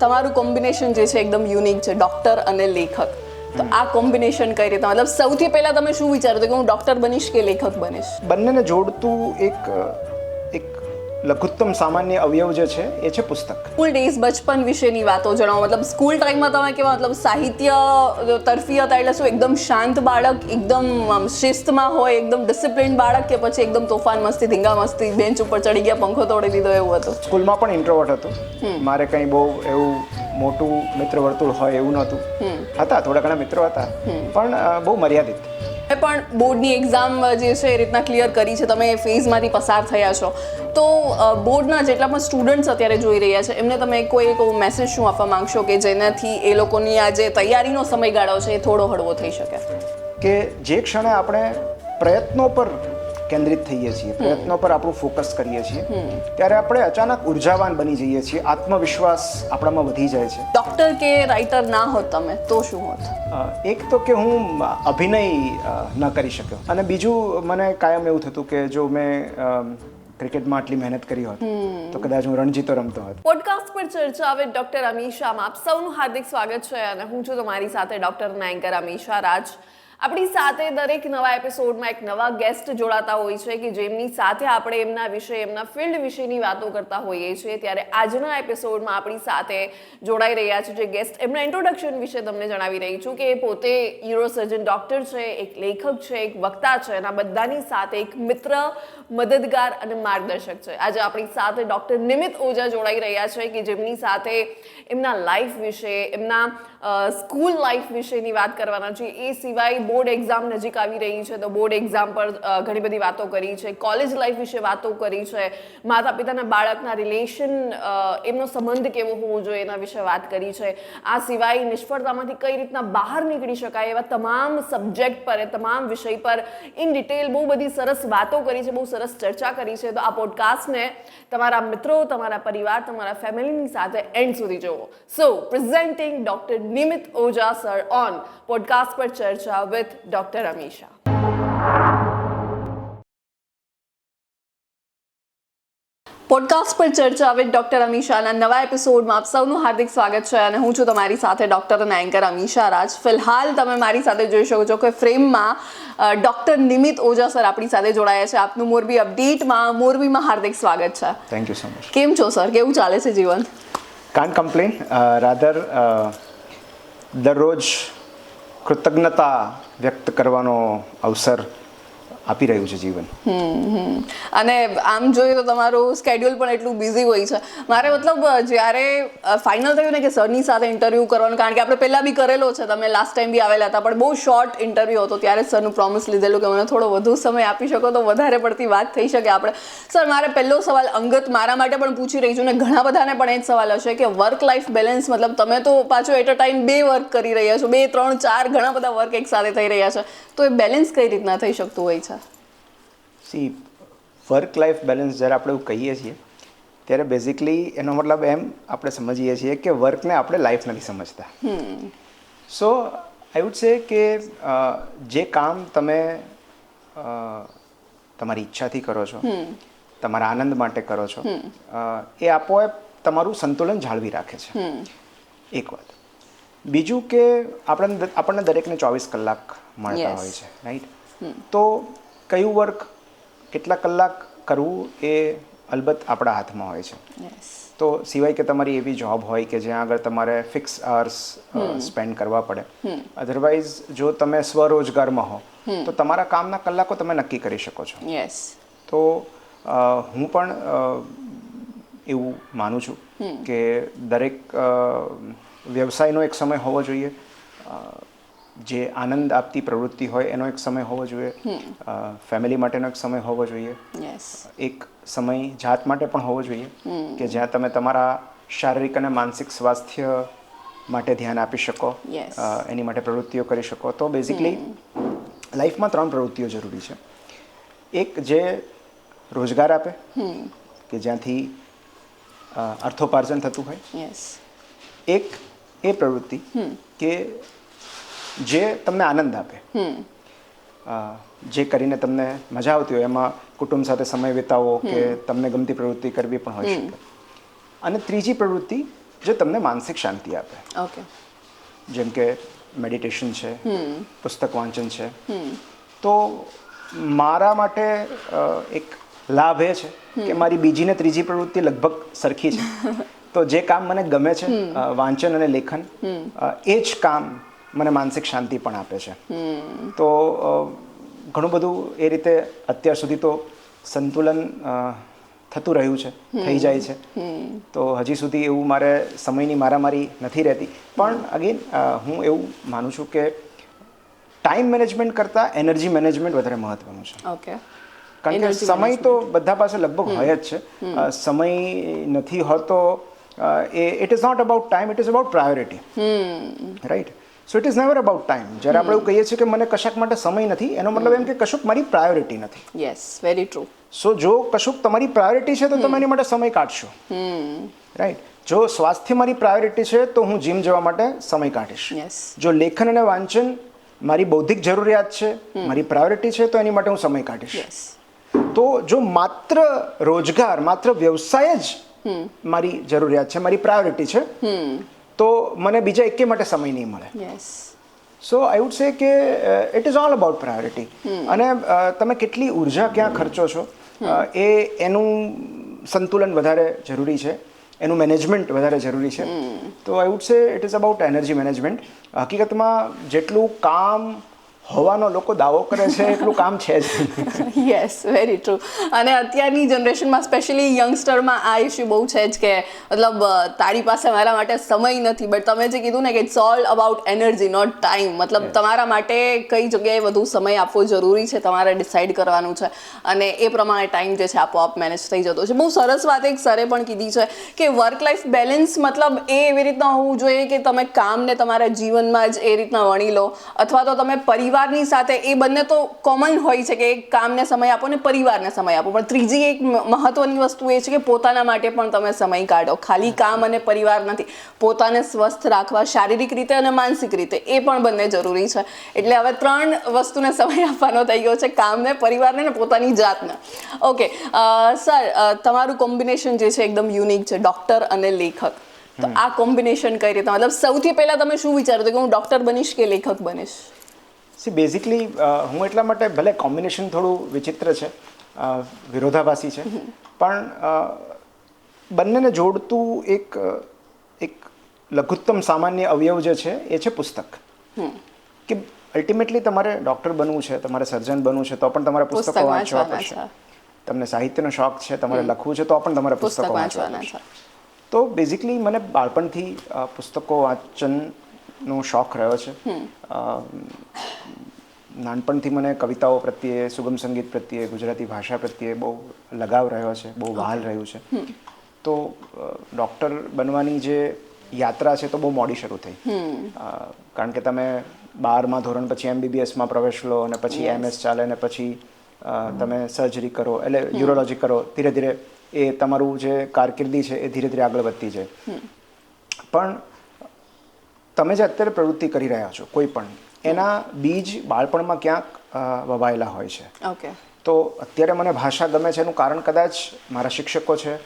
તમારું કોમ્બિનેશન જે છે એકદમ યુનિક છે, ડૉક્ટર અને લેખક. તો આ કોમ્બિનેશન કઈ રીતે, મતલબ સૌથી પહેલા તમે શું વિચારો કે હું ડૉક્ટર બનીશ કે લેખક બનીશ? બંનેને જોડતું એક લઘુત્તમ સામાન્ય અવયવ જે છે એ છે પુસ્તક. સ્કૂલ ડેઝ, બચપન વિશેની વાતો જણાવો. મતલબ સ્કૂલ ટાઈમમાં તમે કેવા, મતલબ સાહિત્ય તરફી હતા એટલે શું એકદમ શાંત બાળક, એકદમ શિસ્તમાં હોય, એકદમ ડિસિપ્લિન બાળક, કે પછી એકદમ તોફાન મસ્તી, ધીંગા મસ્તી, બેન્ચ ઉપર ચડી ગયા, પંખો તોડી દીધો, એવું હતું? સ્કૂલમાં પણ ઇન્ટ્રોવર્ટ હતું. મારે કંઈ બહુ એવું મોટું મિત્ર વર્તુળ હોય એવું નહોતું. હતા થોડા ઘણા મિત્રો હતા, પણ બહુ મર્યાદિત. પણ બોર્ડની એક્ઝામ જે છે એ રીતના ક્લિયર કરી છે, તમે એ ફેઝમાંથી પસાર થયા છો, તો બોર્ડના જેટલા પણ સ્ટુડન્ટ્સ અત્યારે જોઈ રહ્યા છે એમને તમે કોઈ એક મેસેજ શું આપવા માંગશો કે જેનાથી એ લોકોની આ જે તૈયારીનો સમયગાળો છે એ થોડો હળવો થઈ શકે? કે જે ક્ષણે આપણે પ્રયત્નો પર કેન્દ્રિત થઈએ છીએ, પ્રયત્નો પર આપણું ફોકસ કરીએ છીએ, ત્યારે આપણે અચાનક ઉર્જાવાન બની જઈએ છીએ, આત્મવિશ્વાસ આપણામાં વધી જાય છે. ડૉક્ટર કે રાઇટર ના હોત તમે તો શું હોત? એક તો કે હું અભિનય ન કરી શક્યો, અને બીજું મને કાયમ એવું થતું કે જો મેં ક્રિકેટમાં આટલી મહેનત કરી હોત તો કદાચ હું રણજીતો રમતો હોત. પોડકાસ્ટ પર ચર્ચા વિથ ડોક્ટર અમીશામાં આપ સૌનું હાર્દિક સ્વાગત છે અને હું છું તમારી સાથે ડોક્ટર એન્કર અમીશા રાજ. આપણી સાથે દરેક નવા એપિસોડમાં એક નવા ગેસ્ટ જોડાતા હોય છે કે જેમની સાથે આપણે એમના વિશે, એમના ફિલ્ડ વિશેની વાતો કરતા હોઈએ છીએ. ત્યારે આજના એપિસોડમાં આપણી સાથે જોડાઈ રહ્યા છે જે ગેસ્ટ, એમના ઇન્ટ્રોડક્શન વિશે તમને જણાવી રહી છું કે એ પોતે ન્યુરોસર્જન ડૉક્ટર છે, એક લેખક છે, એક વક્તા છે, અને આ બધાની સાથે એક મિત્ર, મદદગાર અને માર્ગદર્શક છે. આજે આપણી સાથે ડૉક્ટર નિમિત ઓઝા જોડાઈ રહ્યા છે કે જેમની સાથે એમના લાઈફ વિશે, એમના સ્કૂલ લાઈફ વિશેની વાત કરવાના છે. એ સિવાય બોર્ડ એક્ઝામ નજીક આવી રહી છે તો બોર્ડ એક્ઝામ પર ઘણી બધી વાતો કરી છે, કોલેજ લાઈફ વિશે વાતો કરી છે, માતા પિતાના બાળકના રિલેશન, એમનો સંબંધ કેવો હોવો જોઈએ એના વિશે વાત કરી છે. આ સિવાય નિષ્ફળતામાંથી કઈ રીતના બહાર નીકળી શકાય એવા તમામ સબ્જેક્ટ પર, તમામ વિષય પર ઇન ડિટેલ બહુ બધી સરસ વાતો કરી છે, બહુ સરસ ચર્ચા કરી છે. તો આ પોડકાસ્ટને તમારા મિત્રો, તમારા પરિવાર, તમારા ફેમિલીની સાથે એન્ડ સુધી જુઓ. So presenting doctor Nimit Oza sir on podcast પર ચર્ચા વિથ ડોક્ટર અમીશા. પોડકાસ્ટ પર ચર્ચા વિથ ડોક્ટર અમીશાના નવા એપિસોડમાં આપ સૌનું હાર્દિક સ્વાગત છે અને હું છું તમારી સાથે ડોક્ટર અને એન્કર અમીશા રાજ. ફિલહાલ તમે મારી સાથે જોઈ શકો છો કે ફ્રેમમાં ડોક્ટર નિમિત ઓઝા સર આપણી સાથે જોડાયા છે. આપનું મોરબી અપડેટમાં, મોરબીમાં હાર્દિક સ્વાગત છે. Thank you so much. કેમ છો સર? કેવું ચાલે છે જીવન? કાન્ટ કમ્પ્લેન, રાધર દરરોજ કૃતજ્ઞતા વ્યક્ત કરવાનો અવસર આપી રહ્યું છે જીવન. અને આમ જોઈએ તો તમારું સ્કેડ્યુલ પણ એટલું બિઝી હોય છે. મારે મતલબ જ્યારે ફાઇનલ થયું ને કે સરની સાથે ઇન્ટરવ્યૂ કરવાનું, કારણ કે આપણે પહેલાં બી કરેલો છે, તમે લાસ્ટ ટાઈમ બી આવેલા હતા, પણ બહુ શોર્ટ ઇન્ટરવ્યૂ હતો, ત્યારે સરનું પ્રોમિસ લીધેલું કે મને થોડો વધુ સમય આપી શકો તો વધારે પડતી વાત થઈ શકે આપણે. સર, મારે પહેલો સવાલ અંગત મારા માટે પણ પૂછી રહી છું ને ઘણા બધાને પણ એ જ સવાલ હશે કે વર્ક લાઈફ બેલેન્સ, મતલબ તમે તો પાછો એટ અ ટાઈમ 2 વર્ક કરી રહ્યા છો, 2, 3, 4 ઘણા બધા વર્ક એક સાથે થઈ રહ્યા છે, તો એ બેલેન્સ કઈ રીતના થઈ શકતું હોય છે? વર્ક લાઈફ બેલેન્સ જ્યારે આપણે એવું કહીએ છીએ ત્યારે બેઝિકલી એનો મતલબ એમ આપણે સમજીએ છીએ કે વર્કને આપણે લાઈફ નથી સમજતા. સો આઈ વુડ સે કે જે કામ તમે તમારી ઈચ્છાથી કરો છો, તમારા આનંદ માટે કરો છો, એ આપોઆપ તમારું સંતુલન જાળવી રાખે છે. એક વાત. બીજું કે આપણને દરેકને 24 કલાક મળતા હોય છે, રાઈટ? તો કયું વર્ક કેટલા કલાક કરવું એ અલબત્ત આપણા હાથમાં હોય છે. તો સિવાય કે તમારી એવી જોબ હોય કે જ્યાં આગળ તમારે ફિક્સ અવર્સ સ્પેન્ડ કરવા પડે. અધરવાઇઝ જો તમે સ્વરોજગારમાં હો તો તમારા કામના કલાકો તમે નક્કી કરી શકો છો. તો હું પણ એવું માનું છું કે દરેક વ્યવસાયનો એક સમય હોવો જોઈએ, જે આનંદ આપતી પ્રવૃત્તિ હોય એનો એક સમય હોવો જોઈએ, ફેમિલી માટેનો એક સમય હોવો જોઈએ, એક સમય જાત માટે પણ હોવો જોઈએ કે જ્યાં તમે તમારા શારીરિક અને માનસિક સ્વાસ્થ્ય માટે ધ્યાન આપી શકો, એની માટે પ્રવૃત્તિઓ કરી શકો. તો બેઝિકલી લાઈફમાં 3 પ્રવૃત્તિઓ જરૂરી છે. એક જે રોજગાર આપે, કે જ્યાંથી અર્થોપાર્જન થતું હોય. એક એ પ્રવૃત્તિ કે જે તમને આનંદ આપે, જે કરીને તમને મજા આવતી હોય, એમાં કુટુંબ સાથે સમય વિતાવો કે તમને ગમતી પ્રવૃત્તિ કરવી પણ હોઈ શકે. અને ત્રીજી પ્રવૃત્તિ જે તમને માનસિક શાંતિ આપે. ઓકે. જેમ કે મેડિટેશન છે, પુસ્તક વાંચન છે. તો મારા માટે એક લાભ એ છે કે મારી બીજી ને ત્રીજી પ્રવૃત્તિ લગભગ સરખી છે. તો જે કામ મને ગમે છે, વાંચન અને લેખન, એ જ કામ મને માનસિક શાંતિ પણ આપે છે. તો ઘણું બધું એ રીતે અત્યાર સુધી તો સંતુલન થતું રહ્યું છે, થઈ જાય છે. તો હજી સુધી એવું મારે સમયની મારામારી નથી રહેતી. પણ અગેન હું એવું માનું છું કે ટાઈમ મેનેજમેન્ટ કરતાં એનર્જી મેનેજમેન્ટ વધારે મહત્વનું છે. ઓકે. કારણ કે સમય તો બધા પાસે લગભગ હોય જ છે. સમય નથી હોતો, it is not about time, it is about priority. Right? So it is never about time. જ્યારે આપણે એવું કહીએ છીએ કે મને કશાક માટે સમય નથી, એનો મતલબ એમ કે કશુંક મારી પ્રાયોરિટી નથી. Yes, very true. સો જો કશુંક તમારી પ્રાયોરિટી છે તો તમે એની માટે સમય કાઢશો. રાઈટ? જો સ્વાસ્થ્ય મારી પ્રાયોરિટી છે તો હું જીમ જવા માટે સમય કાઢીશ. યસ. જો લેખન અને વાંચન મારી બૌદ્ધિક જરૂરિયાત છે, મારી પ્રાયોરિટી છે, તો એની માટે હું સમય કાઢીશ. યસ. તો જો માત્ર રોજગાર, માત્ર વ્યવસાય જ મારી જરૂરિયાત છે, મારી પ્રાયોરિટી છે, તો મને બીજા એકે માટે સમય નહીં મળે. Yes. So I would say કે it is all about priority. અને તમે કેટલી ઉર્જા ક્યાં ખર્ચો છો, એનું સંતુલન વધારે જરૂરી છે, એનું મેનેજમેન્ટ વધારે જરૂરી છે. તો I would say it is about energy management. હકીકતમાં જેટલું કામ હોવાનો લોકો દાવો કરે છે એટલું કામ છે જ. Yes, very true. અને અત્યારની જનરેશનમાં સ્પેશિયલી યંગસ્ટરમાં આ ઇશ્યુ બહુ છે જ કે મતલબ તારી પાસે મારા માટે સમય નથી. બટ તમે જે કીધું ને કે it's all about energy, not time. મતલબ તમારા માટે કઈ જગ્યાએ વધુ સમય આપવો જરૂરી છે તમારે ડિસાઈડ કરવાનું છે, અને એ પ્રમાણે ટાઈમ જે છે આપોઆપ મેનેજ થઈ જતો છે. બહુ સરસ વાત એક સરે પણ કીધી છે કે વર્ક લાઈફ બેલેન્સ મતલબ એ એવી રીતના હોવું જોઈએ કે તમે કામને તમારા જીવનમાં જ એ રીતના વણી લો, અથવા તો તમે પરિવારની સાથે, એ બંને તો કોમન હોય છે કે કામને સમય આપો ને પરિવારને સમય આપો, પણ ત્રીજી એક મહત્વની વસ્તુ એ છે કે પોતાના માટે પણ તમે સમય કાઢો. ખાલી કામ અને પરિવાર નથી, પોતાને સ્વસ્થ રાખવા શારીરિક રીતે અને માનસિક રીતે, એ પણ બંને જરૂરી છે. એટલે હવે 3 વસ્તુને સમય આપવાનો થઈ ગયો છે, કામને, પરિવારને ને પોતાની જાતને. ઓકે સર, તમારું કોમ્બિનેશન જે છે એકદમ યુનિક છે, ડૉક્ટર અને લેખક. તો આ કોમ્બિનેશન કઈ રીતે, મતલબ સૌથી પહેલા તમે શું વિચાર્યું કે હું ડૉક્ટર બનીશ કે લેખક બનીશ? બેઝિકલી હું એટલા માટે, ભલે કોમ્બિનેશન થોડું વિચિત્ર છે, વિરોધાભાસી છે, પણ બંનેને જોડતું એક લઘુત્તમ સામાન્ય અવયવ જે છે એ છે પુસ્તક. કે અલ્ટિમેટલી તમારે ડૉક્ટર બનવું છે, તમારે સર્જન બનવું છે, તો પણ તમારે પુસ્તકો વાંચવા પડશે. તમને સાહિત્યનો શોખ છે, તમારે લખવું છે, તો પણ તમારે પુસ્તકો વાંચવા પડશે. તો બેઝિકલી મને બાળપણથી પુસ્તકો વાંચનનો શોખ રહ્યો છે. નાનપણથી મને કવિતાઓ પ્રત્યે, સુગમ સંગીત પ્રત્યે, ગુજરાતી ભાષા પ્રત્યે બહુ લગાવ રહ્યો છે, બહુ વહાલ રહ્યું છે. તો ડૉક્ટર બનવાની જે યાત્રા છે તો બહુ મોડી શરૂ થઈ. કારણ કે તમે 12મા ધોરણ પછી MBBSમાં પ્રવેશ લો, અને પછી MS ચાલે, અને પછી તમે સર્જરી કરો, એટલે યુરોલોજી કરો. ધીરે ધીરે એ તમારું જે કારકિર્દી છે એ ધીરે ધીરે આગળ વધતી જાય. પણ તમે જે અત્યારે પ્રવૃત્તિ કરી રહ્યા છો કોઈ પણ, એના બીજ બાળપણમાં ક્યાંક વવાયેલા હોય છે. ઓકે. તો અત્યારે મને ભાષા ગમે છે એનું કારણ કદાચ મારા શિક્ષકો છે,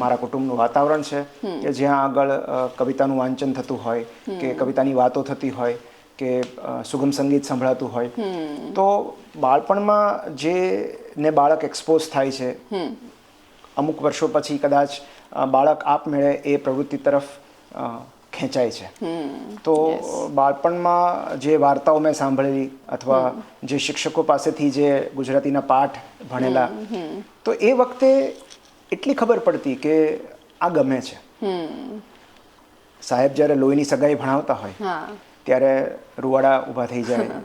મારા કુટુંબનું વાતાવરણ છે, કે જ્યાં આગળ કવિતાનું વાંચન થતું હોય, કે કવિતાની વાતો થતી હોય, કે સુગમ સંગીત સંભળાતું હોય. તો બાળપણમાં જે ને બાળક એક્સપોઝ થાય છે, અમુક વર્ષો પછી કદાચ બાળક આપમેળે એ પ્રવૃત્તિ તરફ ખેંચાય છે. તો બાળપણમાં જે વાર્તાઓ મેં સાંભળેલી, અથવા જે શિક્ષકો પાસેથી જે ગુજરાતીના પાઠ ભણેલા, તો એ વખતે એટલી ખબર પડતી કે આ ગમે છે. સાહેબ જ્યારે લોહીની સગાઈ ભણાવતા હોય ત્યારે રૂવાડા ઊભા થઈ જાય,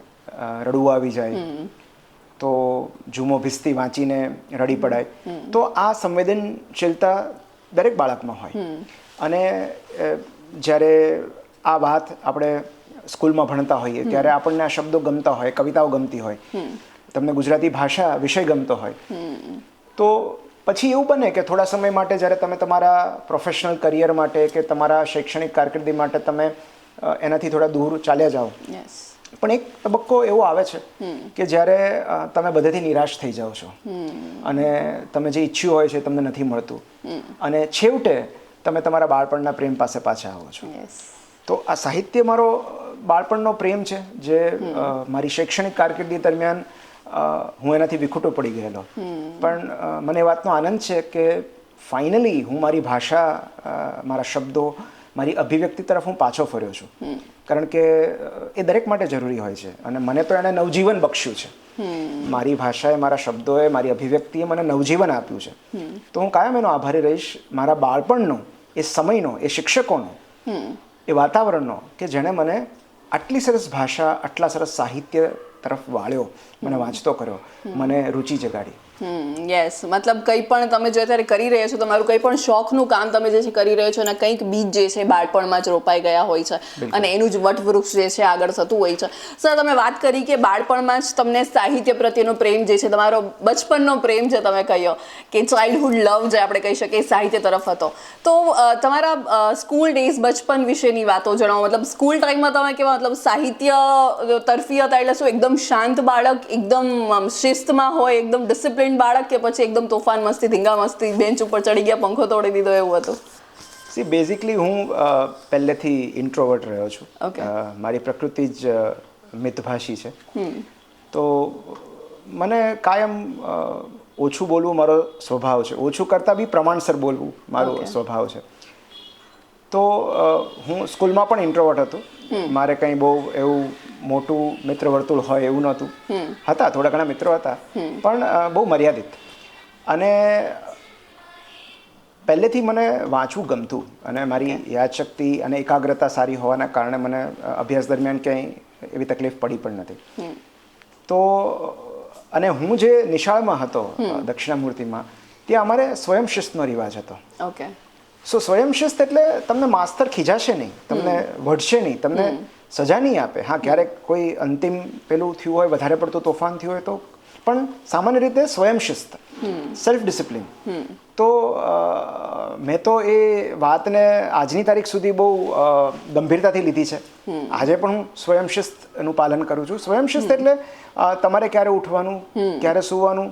રડવું આવી જાય, તો જુમો ભીસ્તી વાંચીને રડી પડાય. તો આ સંવેદનશીલતા દરેક બાળકમાં હોય. અને જ્યારે આ વાત આપણે સ્કૂલમાં ભણતા હોઈએ ત્યારે આપણને આ શબ્દો ગમતા હોય, કવિતાઓ ગમતી હોય, તમને ગુજરાતી ભાષા વિષય ગમતો હોય, તો પછી એવું બને કે થોડા સમય માટે જ્યારે તમે તમારા પ્રોફેશનલ કરિયર માટે કે તમારા શૈક્ષણિક કારકિર્દી માટે તમે એનાથી થોડા દૂર ચાલ્યા જાઓ. પણ એક તબક્કો એવો આવે છે કે જ્યારે તમે બધેથી નિરાશ થઈ જાઓ છો, અને તમે જે ઈચ્છ્યું હોય છે તમને નથી મળતું, અને છેવટે તમે તમારા બાળપણના પ્રેમ પાસે પાછા આવો છો. યસ. તો આ સાહિત્ય મારો બાળપણનો પ્રેમ છે જે મારી શૈક્ષણિક કારકિર્દી દરમિયાન હું એનાથી વિખૂટો પડી ગયેલો. પણ મને એ વાતનો આનંદ છે કે ફાઇનલી હું મારી ભાષા, મારા શબ્દો, મારી અભિવ્યક્તિ તરફ હું પાછો ફર્યો છું. કારણ કે એ દરેક માટે જરૂરી હોય છે અને મને તો એણે નવજીવન બક્ષ્યું છે. મારી ભાષાએ, મારા શબ્દોએ, મારી અભિવ્યક્તિએ મને નવજીવન આપ્યું છે. તો હું કાયમ એનો આભારી રહીશ, મારા બાળપણનો, એ સમયનો, એ શિક્ષકોનો, એ વાતાવરણનો કે જેણે મને આટલી સરસ ભાષા, આટલા સરસ સાહિત્ય તરફ વાળ્યો, મને વાંચતો કર્યો, મને રુચિ જગાડી. યસ, મતલબ કંઈ પણ તમે જો અત્યારે કરી રહ્યા છો, તમારું કંઈ પણ શોખનું કામ તમે જે છે કરી રહ્યો છો અને કંઈક બીજ જે છે બાળપણમાં જ રોપાઈ ગયા હોય છે અને એનું જ વટવૃક્ષ જે છે આગળ થતું હોય છે. સર, તમે વાત કરી કે બાળપણમાં જ તમને સાહિત્ય પ્રત્યેનો પ્રેમ જે છે, તમારો બચપનનો પ્રેમ જે તમે કહ્યો કે ચાઇલ્ડહુડ લવ જે આપણે કહી શકીએ સાહિત્ય તરફ હતો. તો તમારા સ્કૂલ ડેઝ, બચપન વિશેની વાતો જણાવો. મતલબ સ્કૂલ ટાઈમમાં તમે કેવા, મતલબ સાહિત્ય તરફી હતા એટલે શું એકદમ શાંત બાળક, એકદમ શિસ્તમાં હોય, એકદમ ડિસિપ્લિન બાળક, કે પછી એકદમ તોફાન મસ્તી, ધીંગા મસ્તી, બેન્ચ ઉપર ચડી ગયા, પંખો તોડી દીધો, એવું હતું? સી, બેઝિકલી હું પહેલેથી ઇન્ટ્રોવર્ટ રહ્યો છું. Okay. મારી પ્રકૃતિ જ મિતભાષી છે. તો મને કાયમ ઓછું બોલવું મારો સ્વભાવ છે. ઓછું કરતાં બી પ્રમાણસર બોલવું મારો સ્વભાવ છે. તો હું સ્કૂલમાં પણ ઇન્ટ્રોવર્ટ હતો. મારે કંઈ બહુ એવું મોટું મિત્ર વર્તુળ હોય એવું નહોતું. હતા, થોડા ઘણા મિત્રો હતા, પણ બહુ મર્યાદિત. અને પહેલેથી મને વાંચવું ગમતું અને મારી યાદશક્તિ અને એકાગ્રતા સારી હોવાના કારણે મને અભ્યાસ દરમિયાન ક્યાંય એવી તકલીફ પડી પણ નથી. તો અને હું જે નિશાળમાં હતો દક્ષિણામૂર્તિમાં, ત્યાં અમારે સ્વયંશિસ્તનો રિવાજ હતો. ઓકે. સો સ્વયંશિસ્ત એટલે તમને માસ્તર ખીજાશે નહીં, તમને વઢશે નહીં, તમને સજા નહીં આપે. હા, ક્યારેક કોઈ અંતિમ પેલું થયું હોય, વધારે પડતું તોફાન થયું હોય તો, પણ સામાન્ય રીતે સ્વયંશિસ્ત, સેલ્ફ ડિસિપ્લિન. તો મેં તો એ વાતને આજની તારીખ સુધી બહુ ગંભીરતાથી લીધી છે. આજે પણ હું સ્વયંશિસ્તનું પાલન કરું છું. સ્વયંશિસ્ત એટલે તમારે ક્યારે ઉઠવાનું, ક્યારે સૂવાનું,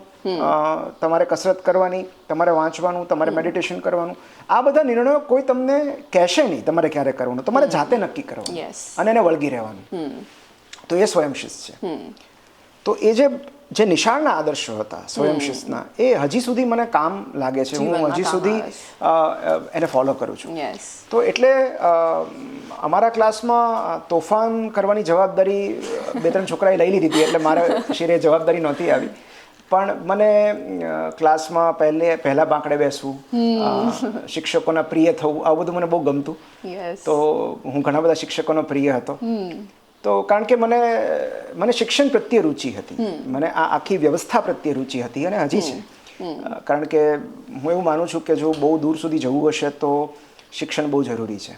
તમારે કસરત કરવાની, તમારે વાંચવાનું, તમારે મેડિટેશન કરવાનું, આ બધા નિર્ણયો કોઈ તમને કહેશે નહીં તમારે ક્યારે કરવાનું, તમારે જાતે નક્કી કરવાનું અને એને વળગી રહેવાનું. તો એ સ્વયંશિસ્ત છે. તો એ જે નિશાળના આદર્શો હતા સ્વયંશિસ્તના, એ હજી સુધી મને કામ લાગે છે. હું હજી સુધી એને ફોલો કરું છું. તો એટલે અમારા ક્લાસમાં તોફાન કરવાની જવાબદારી 2-3 છોકરાએ લઈ લીધી હતી, એટલે મારા શિરે જવાબદારી નહોતી આવી. પણ મને ક્લાસમાં પહેલા બાંકડે બેસવું, શિક્ષકોના પ્રિય થવું, આ બધું મને બહુ ગમતું. તો હું ઘણા બધા શિક્ષકોનો પ્રિય હતો. તો કારણ કે મને શિક્ષણ પ્રત્યે રુચિ હતી, મને આ આખી વ્યવસ્થા પ્રત્યે રુચિ હતી અને હજી છે. કારણ કે હું એવું માનું છું કે જો બહુ દૂર સુધી જવું હશે તો શિક્ષણ બહુ જરૂરી છે.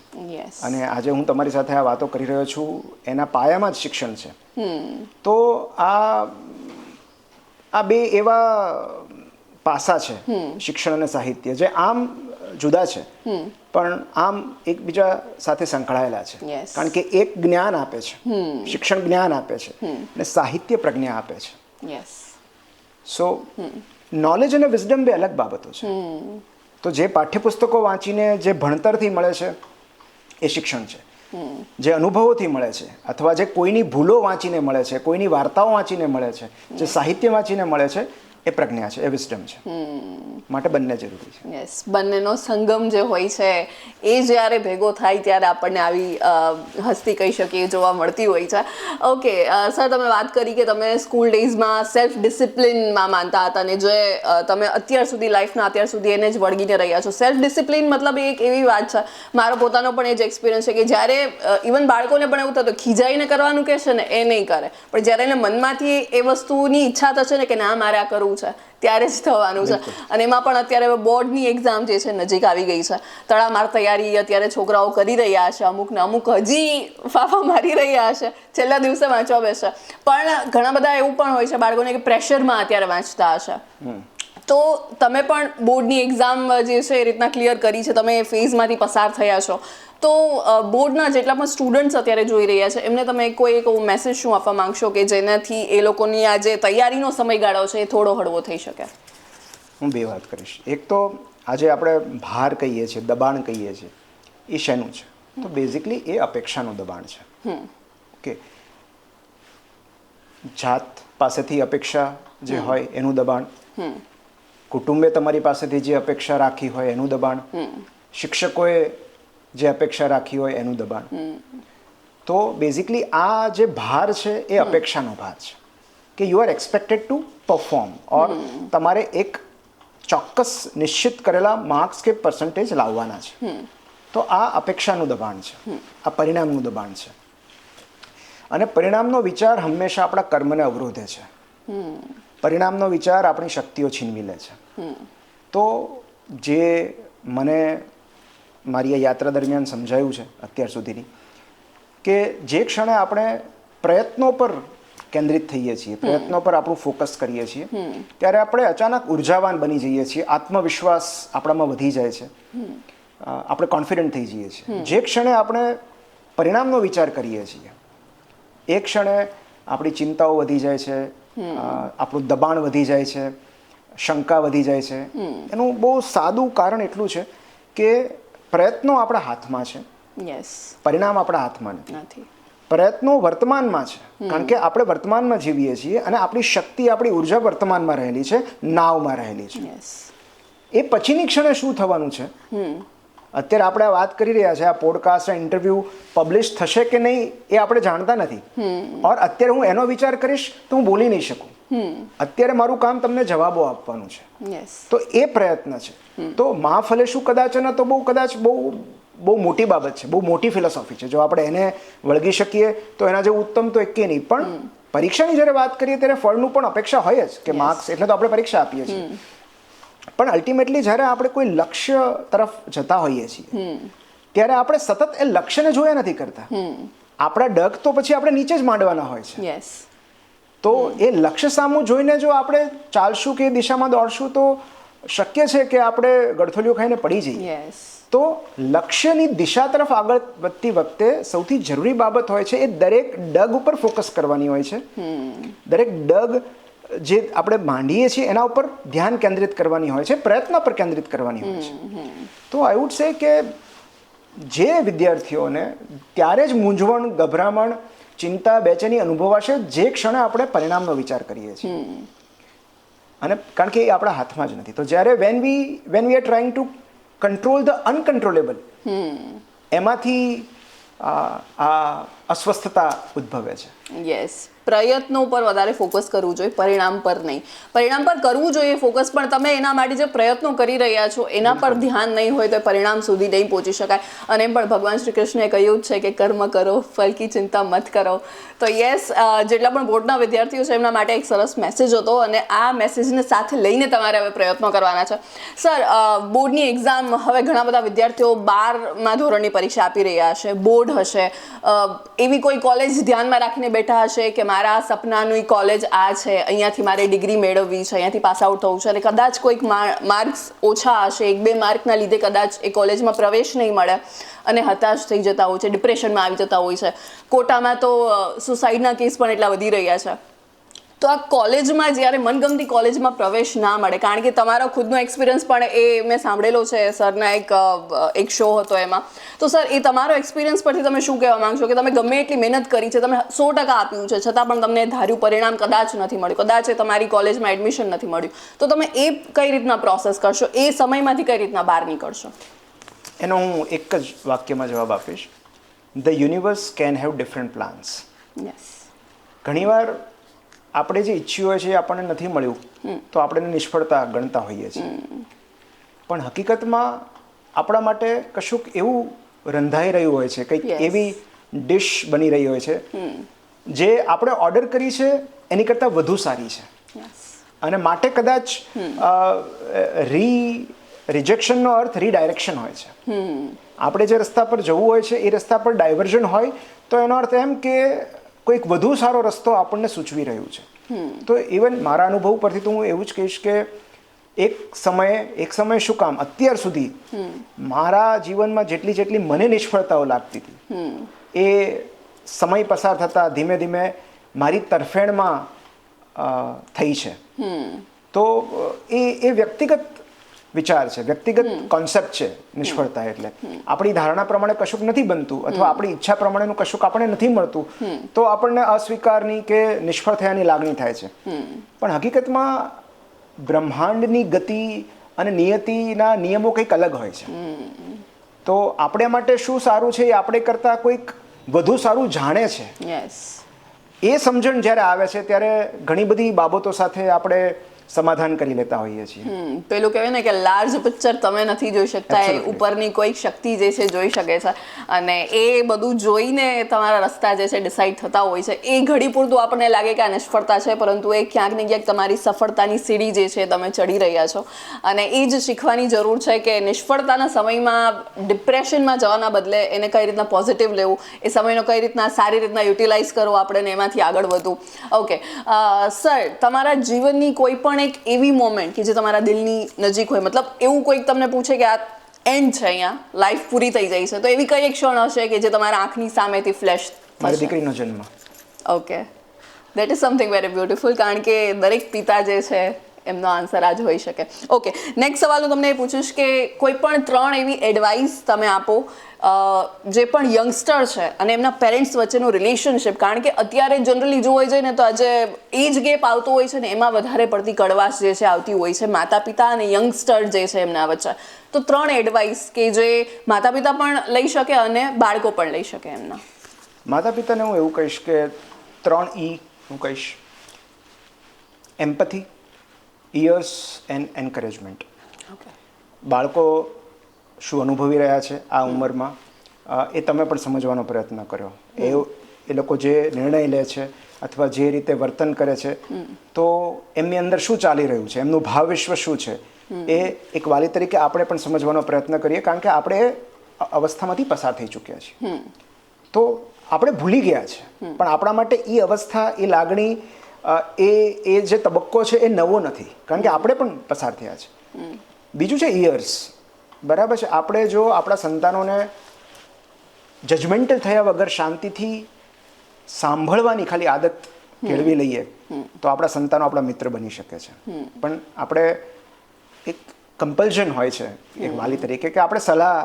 અને આજે હું તમારી સાથે આ વાતો કરી રહ્યો છું એના પાયામાં જ શિક્ષણ છે. તો આ બે એવા પાસા છે શિક્ષણ અને સાહિત્ય, જે આમ જુદા છે પણ આમ એકબીજા સાથે સંકળાયેલા છે. કારણ કે એક જ્ઞાન આપે છે, શિક્ષણ જ્ઞાન આપે છે અને સાહિત્ય પ્રજ્ઞા આપે છે. સો નોલેજ અને વિઝડમ બે અલગ બાબતો છે. તો જે પાઠ્યપુસ્તકો વાંચીને જે ભણતરથી મળે છે એ શિક્ષણ છે. જે અનુભવોથી મળે છે અથવા જે કોઈની ભૂલો વાંચીને મળે છે, કોઈની વાર્તાઓ વાંચીને મળે છે, જે સાહિત્ય વાંચીને મળે છે, એ પ્રજ્ઞા છે, એ વિઝડમ છે. માટે બંને જરૂરી છે. યસ, બંનેનો સંગમ જે હોય છે એ જ્યારે ભેગો થાય ત્યારે આપણને આવી હસ્તી કહી શકીએ જોવા મળતી હોય છે. ઓકે સર, તમે વાત કરી કે તમે સ્કૂલ ડેઝમાં સેલ્ફ ડિસિપ્લિનમાં માનતા હતા અને જે તમે અત્યાર સુધી લાઈફના અત્યાર સુધી એને જ વળગીને રહ્યા છો. સેલ્ફ ડિસિપ્લિન મતલબ એક એવી વાત છે, મારો પોતાનો પણ એ જ એક્સપિરિયન્સ છે કે જ્યારે ઇવન બાળકોને પણ એવું થતું ખીજાઈને કરવાનું કહે છે ને એ નહીં કરે, પણ જ્યારે એને મનમાંથી એ વસ્તુની ઈચ્છા થશે ને કે ના મારે આ કરવું છે ત્યારે જ થવાનું છે. અને એમાં પણ અત્યારે બોર્ડની એક્ઝામ જે છે નજીક આવી ગઈ છે, તડામાર તૈયારી અત્યારે છોકરાઓ કરી રહ્યા છે, અમુકને અમુક હજી ફાફા મારી રહ્યા છે, છેલ્લા દિવસે વાંચવા બેસે. પણ ઘણા બધા એવું પણ હોય છે બાળકોને કે પ્રેશરમાં અત્યારે વાંચતા હશે. તો તમે પણ બોર્ડની એક્ઝામ જે છે એ રીતના ક્લિયર કરી છે, તમે એ ફેઝમાંથી પસાર થયા છો. તો બોર્ડના જેટલા પણ સ્ટુડન્ટ્સ અત્યારે જોઈ રહ્યા છે એમને તમે કોઈ એક મેસેજ શું આપવા માંગશો કે જેનાથી એ લોકોની આ જે તૈયારીનો સમયગાળો છે એ થોડો હળવો થઈ શકે? હું બે વાત કરીશ. એક તો આજે આપણે ભાર કહીએ છીએ, દબાણ કહીએ છીએ, એ શેનું છે? તો બેઝિકલી એ અપેક્ષાનું દબાણ છે. ઓકે, જાત પાસેથી અપેક્ષા જે હોય એનું દબાણ, કુટુંબે તમારી પાસેથી જે અપેક્ષા રાખી હોય એનું દબાણ, શિક્ષકોએ જે અપેક્ષા રાખી હોય એનું દબાણ. તો બેઝિકલી આ જે ભાર છે એ અપેક્ષાનો ભાર છે કે you are expected to perform, or તમારે એક ચોક્કસ નિશ્ચિત કરેલા માર્ક્સ કે પર્સન્ટેજ લાવવાના છે. તો આ અપેક્ષાનું દબાણ છે, આ પરિણામનું દબાણ છે. અને પરિણામનો વિચાર હંમેશા આપણા કર્મને અવરોધે છે. પરિણામનો વિચાર આપણી શક્તિઓ છીનવી લે છે. તો જે મને મારી આ યાત્રા દરમિયાન સમજાયું છે અત્યાર સુધીની, કે જે ક્ષણે આપણે પ્રયત્નો પર કેન્દ્રિત થઈએ છીએ, પ્રયત્નો પર આપણું ફોકસ કરીએ છીએ, ત્યારે આપણે અચાનક ઉર્જાવાન બની જઈએ છીએ, આત્મવિશ્વાસ આપણામાં વધી જાય છે, આપણે કોન્ફિડન્ટ થઈ જઈએ છીએ. જે ક્ષણે આપણે પરિણામનો વિચાર કરીએ છીએ એ ક્ષણે આપણી ચિંતાઓ વધી જાય છે, આપણું દબાણ વધી જાય છે, શંકા વધી જાય છે. એનું બહુ સાદું કારણ એટલું છે કે પ્રયત્નો આપણા હાથમાં છે, પરિણામ આપણા હાથમાં નથી. પ્રયત્નો વર્તમાનમાં છે, કારણ કે આપણે વર્તમાનમાં જીવીએ છીએ અને આપણી શક્તિ, આપણી ઉર્જા વર્તમાનમાં રહેલી છે, નાવમાં રહેલી છે. એ પછીની ક્ષણે શું થવાનું છે, અત્યારે આપણે વાત કરી રહ્યા છે, આ પોડકાસ્ટ, ઇન્ટરવ્યુ પબ્લિશ થશે કે નહીં એ આપણે જાણતા નથી. ઓર અત્યારે હું એનો વિચાર કરીશ તો હું બોલી નહીં શકું. અત્યારે મારું કામ તમને જવાબો આપવાનું છે. તો એ પ્રયત્ન છે. તો માં ફલે શું કદાચ ન તો કદાચ બહુ મોટી બાબત છે, બહુ મોટી ફિલોસોફી છે. જો આપણે એને વળગી શકીએ તો એના જેવું ઉત્તમ તો એકે નહીં. પણ પરીક્ષાની જ્યારે વાત કરીએ ત્યારે ફળનું પણ અપેક્ષા હોય જ કે માર્ક્સ એટલે તો આપણે પરીક્ષા આપીએ છીએ. પણ અલ્ટિમેટલી જ્યારે આપણે કોઈ લક્ષ્ય તરફ જતા હોઈએ છીએ ત્યારે આપણે સતત એ લક્ષ્યને જોયા નથી કરતા. આપણા ડગ તો પછી આપણે નીચે જ માંડવાના હોય છે. તો એ લક્ષ્ય સામું જોઈને જો આપણે ચાલશું કે એ દિશામાં દોડશું તો શક્ય છે કે આપણે ગળથોલીઓ ખાઈને પડી જઈએ. તો લક્ષ્યની દિશા તરફ આગળ વધતી વખતે સૌથી જરૂરી બાબત હોય છે એ દરેક ડગ ઉપર ફોકસ કરવાની હોય છે. દરેક ડગ જે આપણે માંડીએ છીએ એના ઉપર ધ્યાન કેન્દ્રિત કરવાની હોય છે, પ્રયત્ન પર કેન્દ્રિત કરવાની હોય છે. તો આઈ વુડ સે કે જે વિદ્યાર્થીઓને ત્યારે જ મૂંઝવણ, ગભરામણ, ચિંતા, બેચેની અનુભવાશે જે ક્ષણે આપણે પરિણામનો વિચાર કરીએ છીએ. અને કારણ કે એ આપણા હાથમાં જ નથી. તો જ્યારે when we are trying to control the uncontrollable, એમાંથી આ અસ્વસ્થતા ઉદ્ભવે છે. પ્રયત્નો પર વધારે ફોકસ કરવું જોઈએ, પરિણામ પર નહીં. પરિણામ પર કરવું જોઈએ ફોકસ, પણ તમે એના માટે જે પ્રયત્નો કરી રહ્યા છો એના પર ધ્યાન નહીં હોય તો પરિણામ સુધી નહીં પહોંચી શકાય. અને એમ પણ ભગવાન શ્રી કૃષ્ણએ કહ્યું જ છે કે કર્મ કરો, ફલ કી ચિંતા મત કરો. તો જેટલા પણ બોર્ડના વિદ્યાર્થીઓ છે એમના માટે એક સરસ મેસેજ હતો અને આ મેસેજને સાથે લઈને તમારે હવે પ્રયત્નો કરવાના છે. સર, બોર્ડની એક્ઝામ હવે ઘણા બધા વિદ્યાર્થીઓ 12મા ધોરણની પરીક્ષા આપી રહ્યા હશે, બોર્ડ હશે, એવી કોઈ કોલેજ ધ્યાનમાં રાખીને બેઠા હશે કે મારા સપનાની કોલેજ આ છે, અહીંયાથી મારે ડિગ્રી મેળવવી છે, અહીંયાથી પાસ આઉટ થવું છે, અને કદાચ કોઈક માર્ક્સ ઓછા હશે, 1-2 માર્કના લીધે કદાચ એ કોલેજમાં પ્રવેશ નહીં મળે અને હતાશ થઈ જતા હોય છે, ડિપ્રેશનમાં આવી જતા હોય છે. કોટામાં તો સુસાઇડના કેસ પણ એટલા વધી રહ્યા છે. તો આ કોલેજમાં જ્યારે મનગમતી કોલેજમાં પ્રવેશ ના મળે, કારણ કે તમારો ખુદનો એક્સપિરિયન્સ પણ એ મેં સાંભળેલો છે સરના એક શો હતો એમાં. તો સર, એ તમારો એક્સપિરિયન્સ પરથી તમે શું કહેવા માંગશો કે તમે ગમે એટલી મહેનત કરી છે, તમે 100% આપ્યું છે, છતાં પણ તમને ધાર્યું પરિણામ કદાચ નથી મળ્યું, કદાચ તમારી કોલેજમાં એડમિશન નથી મળ્યું, તો તમે એ કઈ રીતના પ્રોસેસ કરશો, એ સમયમાંથી કઈ રીતના બહાર નીકળશો? એનો હું એક જ વાક્યમાં જવાબ આપીશ. The universe can have different plans. ઘણીવાર આપણે જે ઈચ્છ્યું હોય છે એ આપણને નથી મળ્યું તો આપણે નિષ્ફળતા ગણતા હોઈએ છીએ. પણ હકીકતમાં આપણા માટે કશુંક એવું રંધાઈ રહ્યું હોય છે, કંઈક એવી ડિશ બની રહી હોય છે જે આપણે ઓર્ડર કરી છે એની કરતાં વધુ સારી છે. અને માટે કદાચ રિજેક્શનનો અર્થ રીડાયરેક્શન હોય છે. આપણે જે રસ્તા પર જવું હોય છે એ રસ્તા પર ડાયવર્ઝન હોય તો એનો અર્થ એમ કે કોઈક વધુ સારો રસ્તો આપણને સૂચવી રહ્યું છે. તો ઇવન મારા અનુભવ પરથી તો હું એવું જ કહીશ કે એક સમયે શું કામ અત્યાર સુધી મારા જીવનમાં જેટલી મને નિષ્ફળતાઓ લાગતી હતી એ સમય પસાર થતાં ધીમે ધીમે મારી તરફેણમાં થઈ છે. તો એ વ્યક્તિગત વિચાર છે, વ્યક્તિગત કોન્સેપ્ટ છે નિષ્ફળતા એટલે. આપણી ધારણા પ્રમાણે કશુંક નથી બનતું અથવા આપણી ઈચ્છા પ્રમાણેનું કશુંક આપણને નથી મળતું તો આપણને અસ્વીકારની કે નિષ્ફળ થયાની લાગણી થાય છે. પણ હકીકતમાં બ્રહ્માંડની ગતિ અને નિયતિના નિયમો કંઈક અલગ હોય છે. તો આપણે માટે શું સારું છે એ આપણે કરતાં કોઈક વધુ સારું જાણે છે. યસ, એ સમજણ જ્યારે આવે છે ત્યારે ઘણી બધી બાબતો સાથે આપણે સમાધાન કરી લેતા હોઈએ છીએ. પેલું કહેવાય ને કે લાર્જ પિક્ચર તમે નથી જોઈ શકતા, એ ઉપરની કોઈ શક્તિ જે છે જોઈ શકે છે અને એ બધું જોઈને તમારા રસ્તા જે છે ડિસાઈડ થતા હોય છે. એ ઘડી પૂરતું આપણને લાગે કે આ નિષ્ફળતા છે, પરંતુ એ ક્યાંક ને ક્યાંક તમારી સફળતાની સીડી જે છે તમે ચડી રહ્યા છો. અને એ જ શીખવાની જરૂર છે કે નિષ્ફળતાના સમયમાં ડિપ્રેશનમાં જવાના બદલે એને કઈ રીતના પોઝિટિવ લેવું, એ સમયનો કઈ રીતના સારી રીતના યુટિલાઇઝ કરવો આપણે ને એમાંથી આગળ વધવું. ઓકે સર, તમારા જીવનની કોઈ પણ એક એવી મોમેન્ટ કે જે તમારા દિલની નજીક હોય, મતલબ એવું કોઈક તમને પૂછે કે આ એન્ડ છે, અહીંયા લાઈફ પૂરી થઈ જાય છે, તો એવી કઈ એક ક્ષણ હશે કે જે તમારા આંખની સામેથી ફ્લેશ મારી દીકરીનો જન્મ. Okay, that is something very beautiful, કારણ કે દરેક પિતા જે છે એમનો આન્સર આ જ હોઈ શકે. ઓકે, નેક્સ્ટ સવાલ હું તમને એ પૂછીશ કે કોઈ પણ 3 એવી એડવાઇસ તમે આપો જે પણ યંગસ્ટર છે અને એમના પેરેન્ટ્સ વચ્ચેનું રિલેશનશિપ, કારણ કે અત્યારે જનરલી જોવા જઈએ ને તો આજે એજ ગેપ આવતો હોય છે ને એમાં વધારે પડતી કડવાશ જે છે આવતી હોય છે માતા પિતા અને યંગસ્ટર જે છે એમના વચ્ચે. તો 3 એડવાઇસ કે જે માતા પિતા પણ લઈ શકે અને બાળકો પણ લઈ શકે એમના. માતા પિતાને હું એવું કહીશ કે 3 E હું કહીશ: એમ્પથી, ઇયર્સ એન્ડ એન્કરેજમેન્ટ. બાળકો શું અનુભવી રહ્યા છે આ ઉંમરમાં એ તમે પણ સમજવાનો પ્રયત્ન કર્યો. એ લોકો જે નિર્ણય લે છે અથવા જે રીતે વર્તન કરે છે તો એમની અંદર શું ચાલી રહ્યું છે, એમનું ભાવ વિશ્વ શું છે, એ એક વાલી તરીકે આપણે પણ સમજવાનો પ્રયત્ન કરીએ, કારણ કે આપણે અવસ્થામાંથી પસાર થઈ ચૂક્યા છીએ. તો આપણે ભૂલી ગયા છે, પણ આપણા માટે એ અવસ્થા, એ લાગણી, એ જે તબક્કો છે એ નવો નથી, કારણ કે આપણે પણ પસાર થયા છે. બીજું છે ઇયર્સ. બરાબર છે, આપણે જો આપણા સંતાનોને જજમેન્ટલ થયા વગર શાંતિથી સાંભળવાની ખાલી આદત કેળવી લઈએ તો આપણા સંતાનો આપણા મિત્ર બની શકે છે. પણ આપણે એક કમ્પલ્ઝન હોય છે એક વાલી તરીકે કે આપણે સલાહ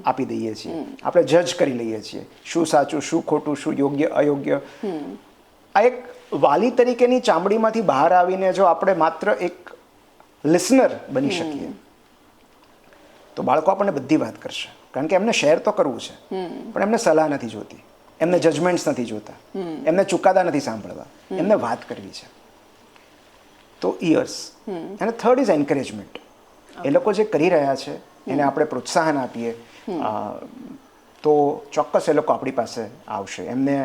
આપી દઈએ છીએ, આપણે જજ કરી લઈએ છીએ શું સાચું, શું ખોટું, શું યોગ્ય, અયોગ્ય. આ એક વાલી તરીકેની ચામડીમાંથી બહાર આવીને જો આપણે માત્ર એક લિસનર બની શકીએ તો બાળકો આપણને બધી વાત કરશે, કારણ કે એમને શેર તો કરવું છે પણ એમને સલાહ નથી જોતી, એમને જજમેન્ટ્સ નથી જોતા, એમને ચુકાદા નથી સાંભળવા, એમને વાત કરવી છે. તો ઇયર્સ. અને 3rd ઇઝ એન્કરેજમેન્ટ. એ લોકો જે કરી રહ્યા છે એને આપણે પ્રોત્સાહન આપીએ તો ચોક્કસ એ લોકો આપણી પાસે આવશે. એમને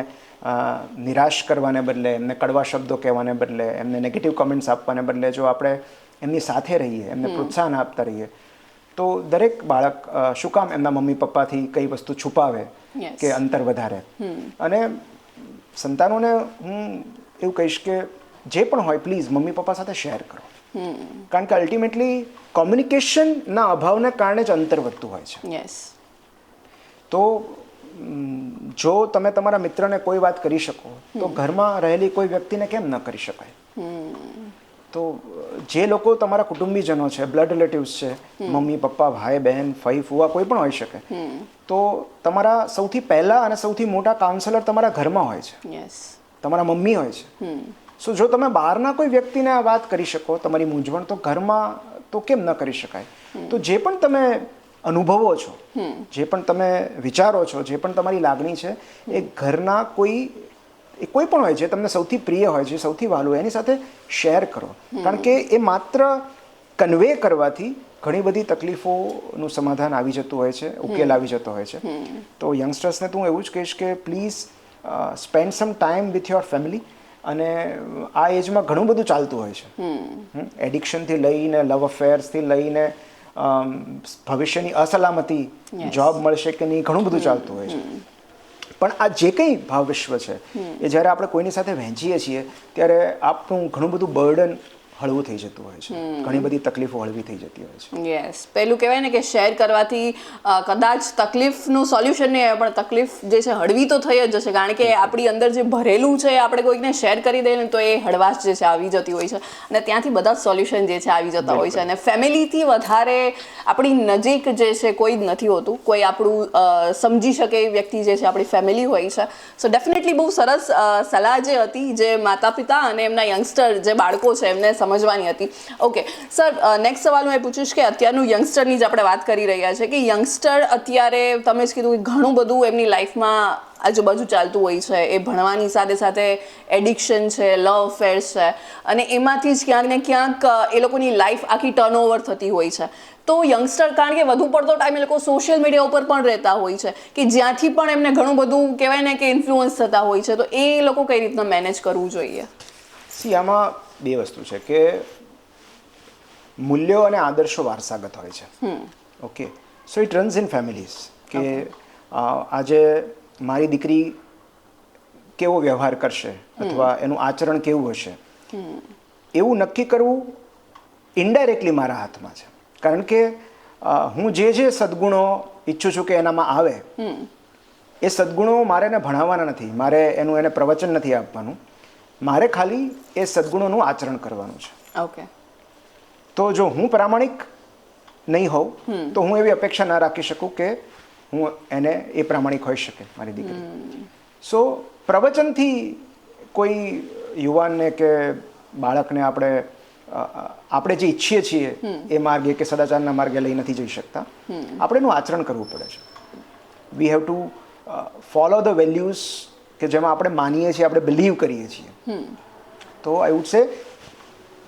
નિરાશ કરવાને બદલે, એમને કડવા શબ્દો કહેવાને બદલે, એમને નેગેટિવ કમેન્ટ્સ આપવાને બદલે જો આપણે એમની સાથે રહીએ, એમને પ્રોત્સાહન આપતા રહીએ તો દરેક બાળક શું કામ એમના મમ્મી પપ્પાથી કઈ વસ્તુ છુપાવે કે અંતર વધારે. અને સંતાનોને હું એવું કહીશ કે જે પણ હોય પ્લીઝ મમ્મી પપ્પા સાથે શેર કરો, કારણ કે અલ્ટિમેટલી કોમ્યુનિકેશનના અભાવને કારણે જ અંતર વધતું હોય છે. તો જો તમે તમારા મિત્રને કોઈ વાત કરી શકો તો ઘરમાં રહેલી કોઈ વ્યક્તિને કેમ ન કરી શકાય? તો જે લોકો તમારા કુટુંબીજનો છે, બ્લડ રિલેટિવ્સ છે, મમ્મી પપ્પા, ભાઈ બહેન, ફઈ ફુવા, કોઈ પણ હોઈ શકે, તો તમારા સૌથી પહેલા અને સૌથી મોટા કાઉન્સેલર તમારા ઘરમાં હોય છે, તમારા મમ્મી હોય છે. સો જો તમે બહારના કોઈ વ્યક્તિને આ વાત કરી શકો તમારી મૂંઝવણ, તો ઘરમાં તો કેમ ન કરી શકાય? તો જે પણ તમે અનુભવો છો, જે પણ તમે વિચારો છો, જે પણ તમારી લાગણી છે એ ઘરના કોઈ પણ હોય, જે તમને સૌથી પ્રિય હોય, જે સૌથી વહાલું હોય એની સાથે શેર કરો, કારણ કે એ માત્ર કન્વે કરવાથી ઘણી બધી તકલીફોનું સમાધાન આવી જતું હોય છે, ઉકેલ આવી જતો હોય છે. તો યંગસ્ટર્સને તો હું એવું જ કહીશ કે please spend some time with your family. અને આ એજમાં ઘણું બધું ચાલતું હોય છે, એડિક્શનથી લઈને લવ અફેર્સથી લઈને ભવિષ્યની અસલામતી, જોબ મળશે કે નહીં, ઘણું બધું ચાલતું હોય છે. પણ આ જે કંઈ ભાવ વિશ્વ છે એ જ્યારે આપણે કોઈની સાથે વહેંચીએ છીએ ત્યારે આપણું ઘણું બધું બર્ડન હળવું થઈ જતું હોય છે, ઘણી બધી તકલીફો હળવી થઈ જતી હોય છે. યસ, પેલું કહેવાય ને કે શેર કરવાથી કદાચ તકલીફનું સોલ્યુશન નહીં આવે, પણ તકલીફ જે છે હળવી તો થઈ જ જશે, કારણ કે આપણી અંદર જે ભરેલું છે આપણે કોઈકને શેર કરી દઈએ ને તો એ હળવાશ જે છે આવી જતી હોય છે, અને ત્યાંથી બધા જ સોલ્યુશન જે છે આવી જતા હોય છે. અને ફેમિલીથી વધારે આપણી નજીક જે છે કોઈ જ નથી હોતું, કોઈ આપણું સમજી શકે એ વ્યક્તિ જે છે આપણી ફેમિલી હોય છે. સો ડેફિનેટલી બહુ સરસ સલાહ જે હતી જે માતા પિતા અને એમના યંગસ્ટર જે બાળકો છે એમને સમજવાની હતી. ઓકે સર, નેક્સ્ટ સવાલ હું એ પૂછીશ કે અત્યારનું યંગસ્ટરની જ આપણે વાત કરી રહ્યા છે કે યંગસ્ટર અત્યારે તમે જ કીધું કે ઘણું બધું એમની લાઈફમાં આજુબાજુ ચાલતું હોય છે, એ ભણવાની સાથે સાથે એડિક્શન છે, લવ અફેર્સ છે, અને એમાંથી જ ક્યાંક ને ક્યાંક એ લોકોની લાઈફ આખી ટર્નઓવર થતી હોય છે. તો યંગસ્ટર કારણ કે વધુ પડતો ટાઈમ એ લોકો સોશિયલ મીડિયા ઉપર પણ રહેતા હોય છે કે જ્યાંથી પણ એમને ઘણું બધું કહેવાય ને કે ઇન્ફ્લુઅન્સ થતા હોય છે, તો એ લોકો કઈ રીતના મેનેજ કરવું જોઈએ? આમાં બે વસ્તુ છે કે મૂલ્યો અને આદર્શો વારસાગત હોય છે. Okay, so it runs in families કે આજે મારી દીકરી કેવો વ્યવહાર કરશે અથવા એનું આચરણ કેવું હશે એવું નક્કી કરવું ઇનડાયરેક્ટલી મારા હાથમાં છે. કારણ કે હું જે સદગુણો ઈચ્છું છું કે એનામાં આવે એ સદગુણો મારે એને ભણાવવાના નથી, મારે એને પ્રવચન નથી આપવાનું, મારે ખાલી એ સદગુણોનું આચરણ કરવાનું છે. ઓકે, તો જો હું પ્રામાણિક નહીં હોઉં તો હું એવી અપેક્ષા ના રાખી શકું કે હું એને એ પ્રામાણિક હોઈ શકે મારી દીકરી. સો પ્રવચનથી કોઈ યુવાનને કે બાળકને આપણે જે ઈચ્છીએ છીએ એ માર્ગે કે સદાચારના માર્ગે લઈ નથી જઈ શકતા. આપણે એનું આચરણ કરવું પડે છે. We have to follow the values કે જેમાં આપણે માનીએ છીએ, આપણે બિલીવ કરીએ છીએ. તો આઈ વુડ સે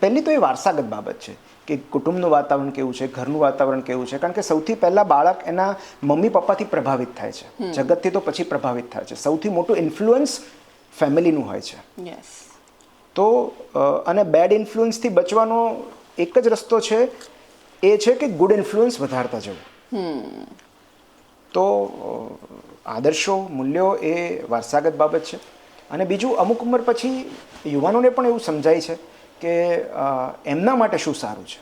પહેલી તો એ વારસાગત બાબત છે કે કુટુંબનું વાતાવરણ કેવું છે, ઘરનું વાતાવરણ કેવું છે. કારણ કે સૌથી પહેલાં બાળક એના મમ્મી પપ્પાથી પ્રભાવિત થાય છે, જગતથી તો પછી પ્રભાવિત થાય છે. સૌથી મોટું ઇન્ફ્લુઅન્સ ફેમિલીનું હોય છે. યસ, તો અને બેડ ઇન્ફ્લુઅન્સથી બચવાનો એક જ રસ્તો છે, એ છે કે ગુડ ઇન્ફ્લુઅન્સ વધારતા જવું. તો આદર્શો, મૂલ્યો એ વારસાગત બાબત છે. અને બીજું, અમુક ઉંમર પછી યુવાનોને પણ એવું સમજાય છે કે એમના માટે શું સારું છે,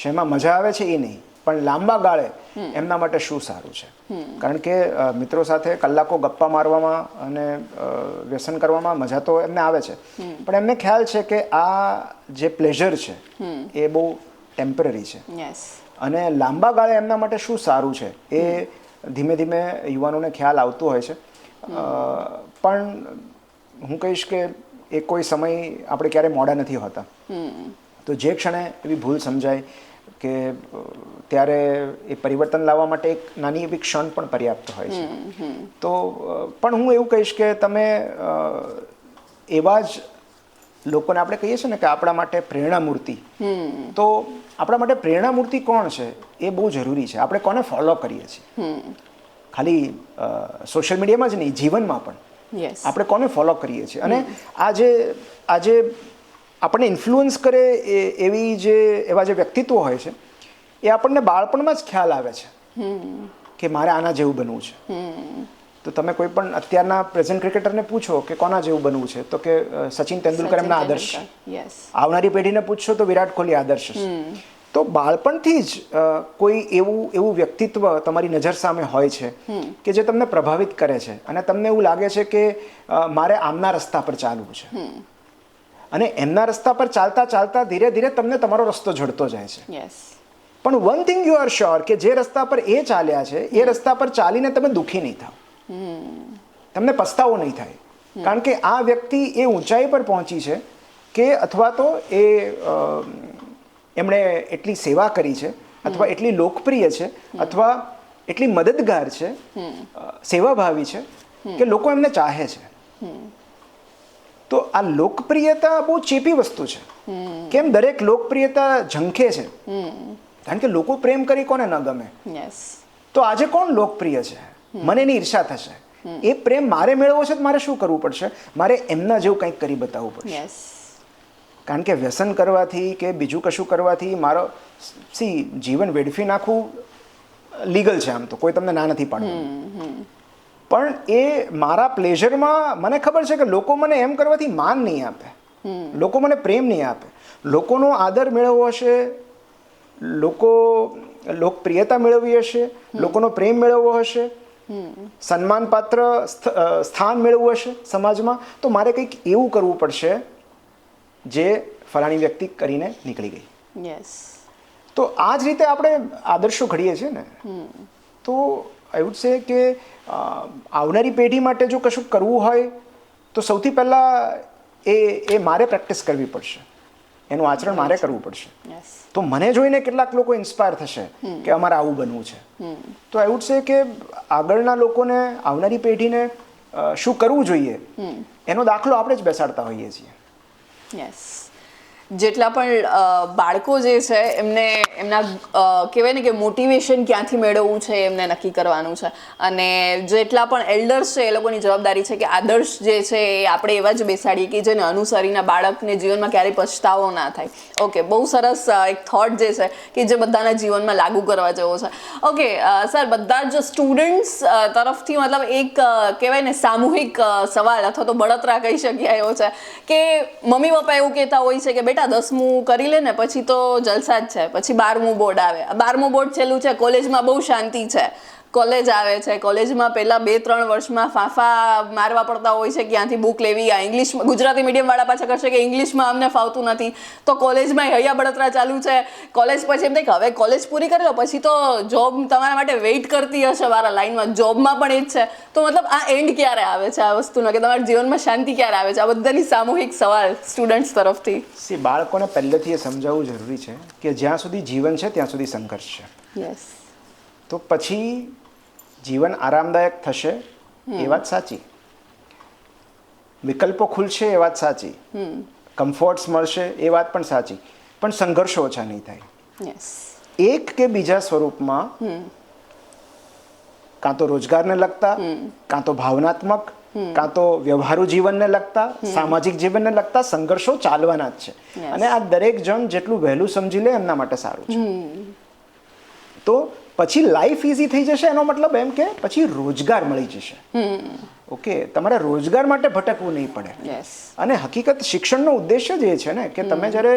શેમાં મજા આવે છે એ નહીં, પણ લાંબા ગાળે એમના માટે શું સારું છે. કારણ કે મિત્રો સાથે કલાકો ગપ્પા મારવામાં અને વ્યસન કરવામાં મજા તો એમને આવે છે, પણ એમને ખ્યાલ છે કે આ જે પ્લેઝર છે એ બહુ ટેમ્પરરી છે. અને લાંબા ગાળે એમના માટે શું સારું છે એ ધીમે ધીમે યુવાનોને ખ્યાલ આવતો હોય છે. પણ હું કહીશ કે એ કોઈ સમય આપણે ક્યારેય મોડા નથી હોતા. તો જે ક્ષણે એવી ભૂલ સમજાય કે ત્યારે એ પરિવર્તન લાવવા માટે એક નાની એવી ક્ષણ પણ પર્યાપ્ત હોય છે. તો પણ હું એવું કહીશ કે તમે એવા જ લોકોને આપણે કહીએ છીએ ને કે આપણા માટે પ્રેરણામૂર્તિ, તો આપણા માટે પ્રેરણામૂર્તિ કોણ છે એ બહુ જરૂરી છે. આપણે કોને ફોલો કરીએ છીએ, ખાલી સોશિયલ મીડિયામાં જ નહીં, જીવનમાં પણ આપણે કોને ફોલો કરીએ છીએ. અને આજે આપણને ઇન્ફ્લુઅન્સ કરે એવા જે વ્યક્તિત્વ હોય છે એ આપણને બાળપણમાં જ ખ્યાલ આવે છે કે મારે આના જેવું બનવું છે. તો તમે કોઈ પણ અત્યારના પ્રેઝન્ટ ક્રિકેટરને પૂછો કે કોના જેવું બનવું છે, તો કે સચિન તેંડુલકર એમના આદર્શ છે. આવનારી પેઢીને પૂછશો તો વિરાટ કોહલી આદર્શ છે. તો બાળપણથી જ કોઈ એવું વ્યક્તિત્વ તમારી નજર સામે હોય છે કે જે તમને પ્રભાવિત કરે છે અને તમને એવું લાગે છે કે મારે આમના રસ્તા પર ચાલવું છે. અને એમના રસ્તા પર ચાલતા ચાલતા ધીરે ધીરે તમને તમારો રસ્તો જડતો જાય છે. પણ one thing you are sure કે જે રસ્તા પર એ ચાલ્યા છે એ રસ્તા પર ચાલીને તમે દુઃખી નહીં થાવ, તમને પસ્તાવો નહીં થાય. કારણ કે આ વ્યક્તિ એ ઊંચાઈ પર પહોંચી છે કે અથવા તો એમણે એટલી સેવા કરી છે અથવા એટલી લોકપ્રિય છે અથવા એટલી મદદગાર છે, સેવાભાવી છે કે લોકો એમને ચાહે છે. તો આ લોકપ્રિયતા બહુ ચેપી વસ્તુ છે. કેમ દરેક લોકપ્રિયતા ઝંખે છે? કારણ કે લોકો પ્રેમ કરી કોને ન ગમે. તો આજે કોણ લોકપ્રિય છે, મને એની ઈર્ષા થશે. એ પ્રેમ મારે મેળવવો છે તો મારે શું કરવું પડશે? મારે એમના જેવું કંઈક કરી બતાવવું પડશે. કારણ કે વ્યસન કરવાથી કે બીજું કશું કરવાથી મારો જીવન વેડફી નાખવું લીગલ છે, આમ તો કોઈ તમને ના નથી પાડતું. પણ એ મારા પ્લેઝરમાં મને ખબર છે કે લોકો મને એમ કરવાથી માન નહીં આપે. લોકો મને પ્રેમ નહીં આપે, લોકોનો આદર મેળવવો હશે, લોકપ્રિયતા મેળવવી હશે, લોકોનો પ્રેમ મેળવવો હશે, સન્માનપાત્ર સ્થાન મેળવવું હશે સમાજમાં, તો મારે કંઈક એવું કરવું પડશે જે ફલાણી વ્યક્તિ કરીને નીકળી ગઈ. યસ. તો આ જ રીતે આપણે આદર્શો ઘડીએ છીએ ને. તો આઈ વુડ સે કે આવનારી પેઢી માટે જો કશું કરવું હોય તો સૌથી પહેલાં એ મારે પ્રેક્ટિસ કરવી પડશે, એનું આચરણ મારે કરવું પડશે. યસ. તો મને જોઈને કેટલાક લોકો ઇન્સ્પાયર થશે કે અમારે આવું બનવું છે. તો આઈ વુડ સે કે આગળના લોકોને, આવનારી પેઢીને શું કરવું જોઈએ એનો દાખલો આપણે જ બેસાડતા હોઈએ છીએ. યસ. જેટલા પણ બાળકો જે છે એમને એમના કહેવાય ને કે મોટિવેશન ક્યાંથી મેળવવું છે એમને નક્કી કરવાનું છે, અને જેટલા પણ એલ્ડર્સ છે એ લોકોની જવાબદારી છે કે આદર્શ જે છે એ આપણે એવા જ બેસાડીએ કે જેને અનુસરીને બાળકને જીવનમાં ક્યારેય પછતાવો ના થાય. ઓકે, બહુ સરસ એક થોટ જે છે કે જે બધાના જીવનમાં લાગુ કરવા જેવો છે. ઓકે સર, બધા જ સ્ટુડન્ટ્સ તરફથી મતલબ એક કહેવાય ને સામૂહિક સવાલ અથવા તો બળતરા કહી શકીએ એવો છે કે મમ્મી પપ્પા એવું કહેતા હોય છે કે બેટા 10મું કરી લે ને પછી તો જલસા જ છે, પછી 12મું બોર્ડ આવે, 12મું બોર્ડ છેલ્લું છે, કોલેજમાં બહુ શાંતિ છે, કોલેજ આવે છે, કોલેજમાં પહેલા 2-3 વર્ષમાં ફાંફા મારવા પડતા હોય છે, ક્યાંથી બુક લેવી, આ ઇંગ્લિશમાં ગુજરાતી મીડિયમ વાળા પાછા કરશે કે ઇંગ્લિશમાં અમને ફાવતું નથી, તો કોલેજમાં હૈયા બળતરા ચાલુ છે. કોલેજ પછી એમ થાય કે હવે કોલેજ પૂરી કરી લો પછી તો જોબ તમારા માટે વેઇટ કરતી હશે વારા લાઈનમાં, જોબમાં પણ એ જ છે. તો મતલબ આ એન્ડ ક્યારે આવે છે આ વસ્તુનો, કે તમારા જીવનમાં શાંતિ ક્યારે આવે છે? આ બધાની સામૂહિક સવાલ સ્ટુડન્ટ્સ તરફથી. બાળકોને પહેલેથી એ સમજાવવું જરૂરી છે કે જ્યાં સુધી જીવન છે ત્યાં સુધી સંઘર્ષ છે. યસ. તો પછી જીવન આરામદાયક થશે એ વાત સાચી, વિકલ્પો ખુલશે એ વાત સાચી, કમ્ફર્ટ્સ મળશે એ વાત પણ સાચી, પણ સંઘર્ષો ઓછા નહીં થાય. યસ. એક કે બીજા સ્વરૂપમાં, કાં તો રોજગારને લગતા, કાં તો ભાવનાત્મક, કાં તો વ્યવહારુ જીવનને લગતા, સામાજિક જીવનને લગતા સંઘર્ષો ચાલવાના જ છે. અને આ દરેક જણ જેટલું વહેલું સમજી લે એમના માટે સારું છે. તો પછી લાઈફ ઇઝી થઈ જશે, એનો મતલબ એમ કે પછી રોજગાર મળી જશે. ઓકે, તમારે રોજગાર માટે ભટકવું નહીં પડે. યસ. અને હકીકત શિક્ષણનો ઉદ્દેશ્ય જ એ છે ને કે તમે જ્યારે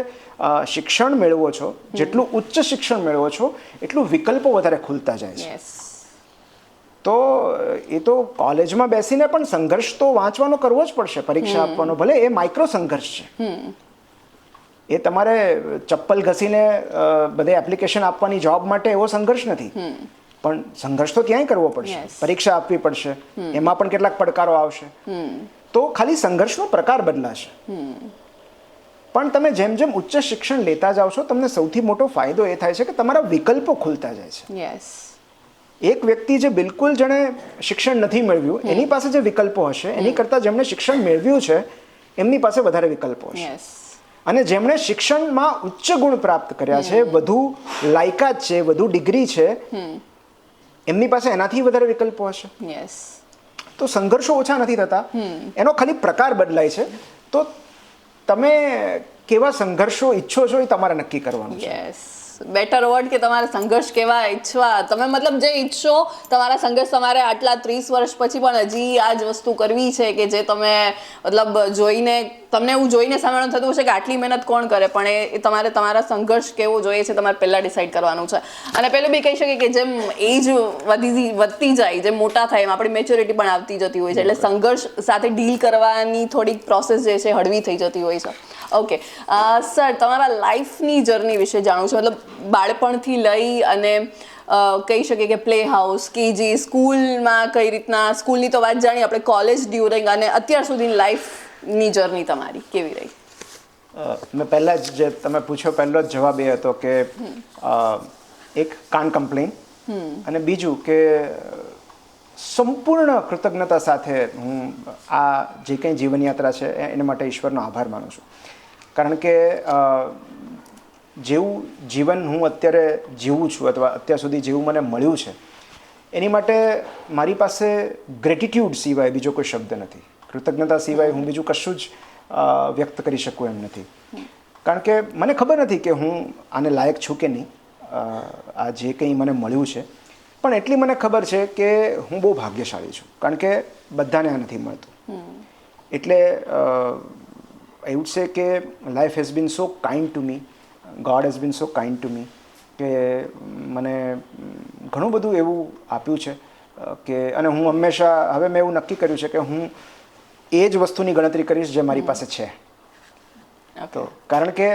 શિક્ષણ મેળવો છો, જેટલું ઉચ્ચ શિક્ષણ મેળવો છો એટલું વિકલ્પો વધારે ખુલતા જાય છે. યસ. તો એ તો કોલેજમાં બેસીને પણ સંઘર્ષ તો વાંચવાનો કરવો જ પડશે, પરીક્ષા આપવાનો, ભલે એ માઇક્રો સંઘર્ષ છે. એ તમારે ચપ્પલ ઘસીને બધે એપ્લિકેશન આપવાની જોબ માટે એવો સંઘર્ષ નથી, પણ સંઘર્ષ તો ત્યાંય કરવો પડશે, પરીક્ષા આપવી પડશે, એમાં પણ કેટલાક પડકારો આવશે. તો ખાલી સંઘર્ષનો પ્રકાર બદલાશે. પણ તમે જેમ જેમ ઉચ્ચ શિક્ષણ લેતા જાઓ છો તમને સૌથી મોટો ફાયદો એ થાય છે કે તમારા વિકલ્પો ખુલતા જાય છે. યસ. એક વ્યક્તિ જે બિલકુલ જેણે શિક્ષણ નથી મેળવ્યું એની પાસે જે વિકલ્પો હશે એની કરતાં જેમણે શિક્ષણ મેળવ્યું છે એમની પાસે વધારે વિકલ્પો હશે. યસ. અને જેમણે શિક્ષણમાં ઉચ્ચ ગુણ પ્રાપ્ત કર્યા છે, વધુ લાયકાત છે, વધુ ડિગ્રી છે, એમની પાસે એનાથી વધારે વિકલ્પો હશે. યસ. તો સંઘર્ષો ઓછા નથી થતા, એનો ખાલી પ્રકાર બદલાય છે. તો તમે કેવા સંઘર્ષો ઈચ્છો છો એ તમારે નક્કી કરવાનું છે. યસ. બેટર વર્ડ કે તમારે સંઘર્ષ કેવા ઈચ્છવા, તમે મતલબ જે ઈચ્છો તમારા સંઘર્ષ તમારે આટલા 30 વર્ષ પછી પણ હજી આ જ વસ્તુ કરવી છે કે જે તમે મતલબ જોઈને તમને એવું જોઈને સામેનું થતું હશે કે આટલી મહેનત કોણ કરે, પણ એ તમારે તમારા સંઘર્ષ કેવો જોઈએ છે તમારે પહેલાં ડિસાઈડ કરવાનું છે. અને પેલું બી કહી શકીએ કે જેમ એજ વધતી જાય, જેમ મોટા થાય એમ આપણી મેચ્યોરિટી પણ આવતી જતી હોય છે, એટલે સંઘર્ષ સાથે ડીલ કરવાની થોડીક પ્રોસેસ જે છે હળવી થઈ જતી હોય છે. ઓકે સર, તમારા લાઈફની જર્ની વિશે જાણવું છે, મતલબ બાળપણથી લઈ અને કહી શકીએ કે પ્લે હાઉસ, કેજી, સ્કૂલમાં કઈ રીતના, સ્કૂલની તો વાત જાણી આપણે, કોલેજ ડ્યુરિંગ અને અત્યાર સુધીની લાઈફની જર્ની તમારી કેવી રહી? મેં પહેલાં જ જે તમે પૂછ્યો પહેલો જ જવાબ એ હતો કે એક કાન કમ્પ્લેન, અને બીજું કે સંપૂર્ણ કૃતજ્ઞતા સાથે હું આ જે કંઈ જીવનયાત્રા છે એના માટે ઈશ્વરનો આભાર માનું છું. કારણ કે જેવું જીવન હું અત્યારે જીવું છું અથવા અત્યાર સુધી જેવું મને મળ્યું છે એની માટે મારી પાસે ગ્રેટિટ્યૂડ સિવાય બીજો કોઈ શબ્દ નથી, કૃતજ્ઞતા સિવાય હું બીજું કશું જ વ્યક્ત કરી શકું એમ નથી. કારણ કે મને ખબર નથી કે હું આને લાયક છું કે નહીં, આ જે કંઈ મને મળ્યું છે, પણ એટલી મને ખબર છે કે હું બહુ ભાગ્યશાળી છું, કારણ કે બધાને આ નથી મળતું. એટલે આઈ વુડ સે કે life has been so kind to me, God has been so kind to me કે મને ઘણું બધું એવું આપ્યું છે કે, અને હું હંમેશા હવે મેં એવું નક્કી કર્યું છે કે હું એ જ વસ્તુની ગણતરી કરીશ જે મારી પાસે છે. તો કારણ કે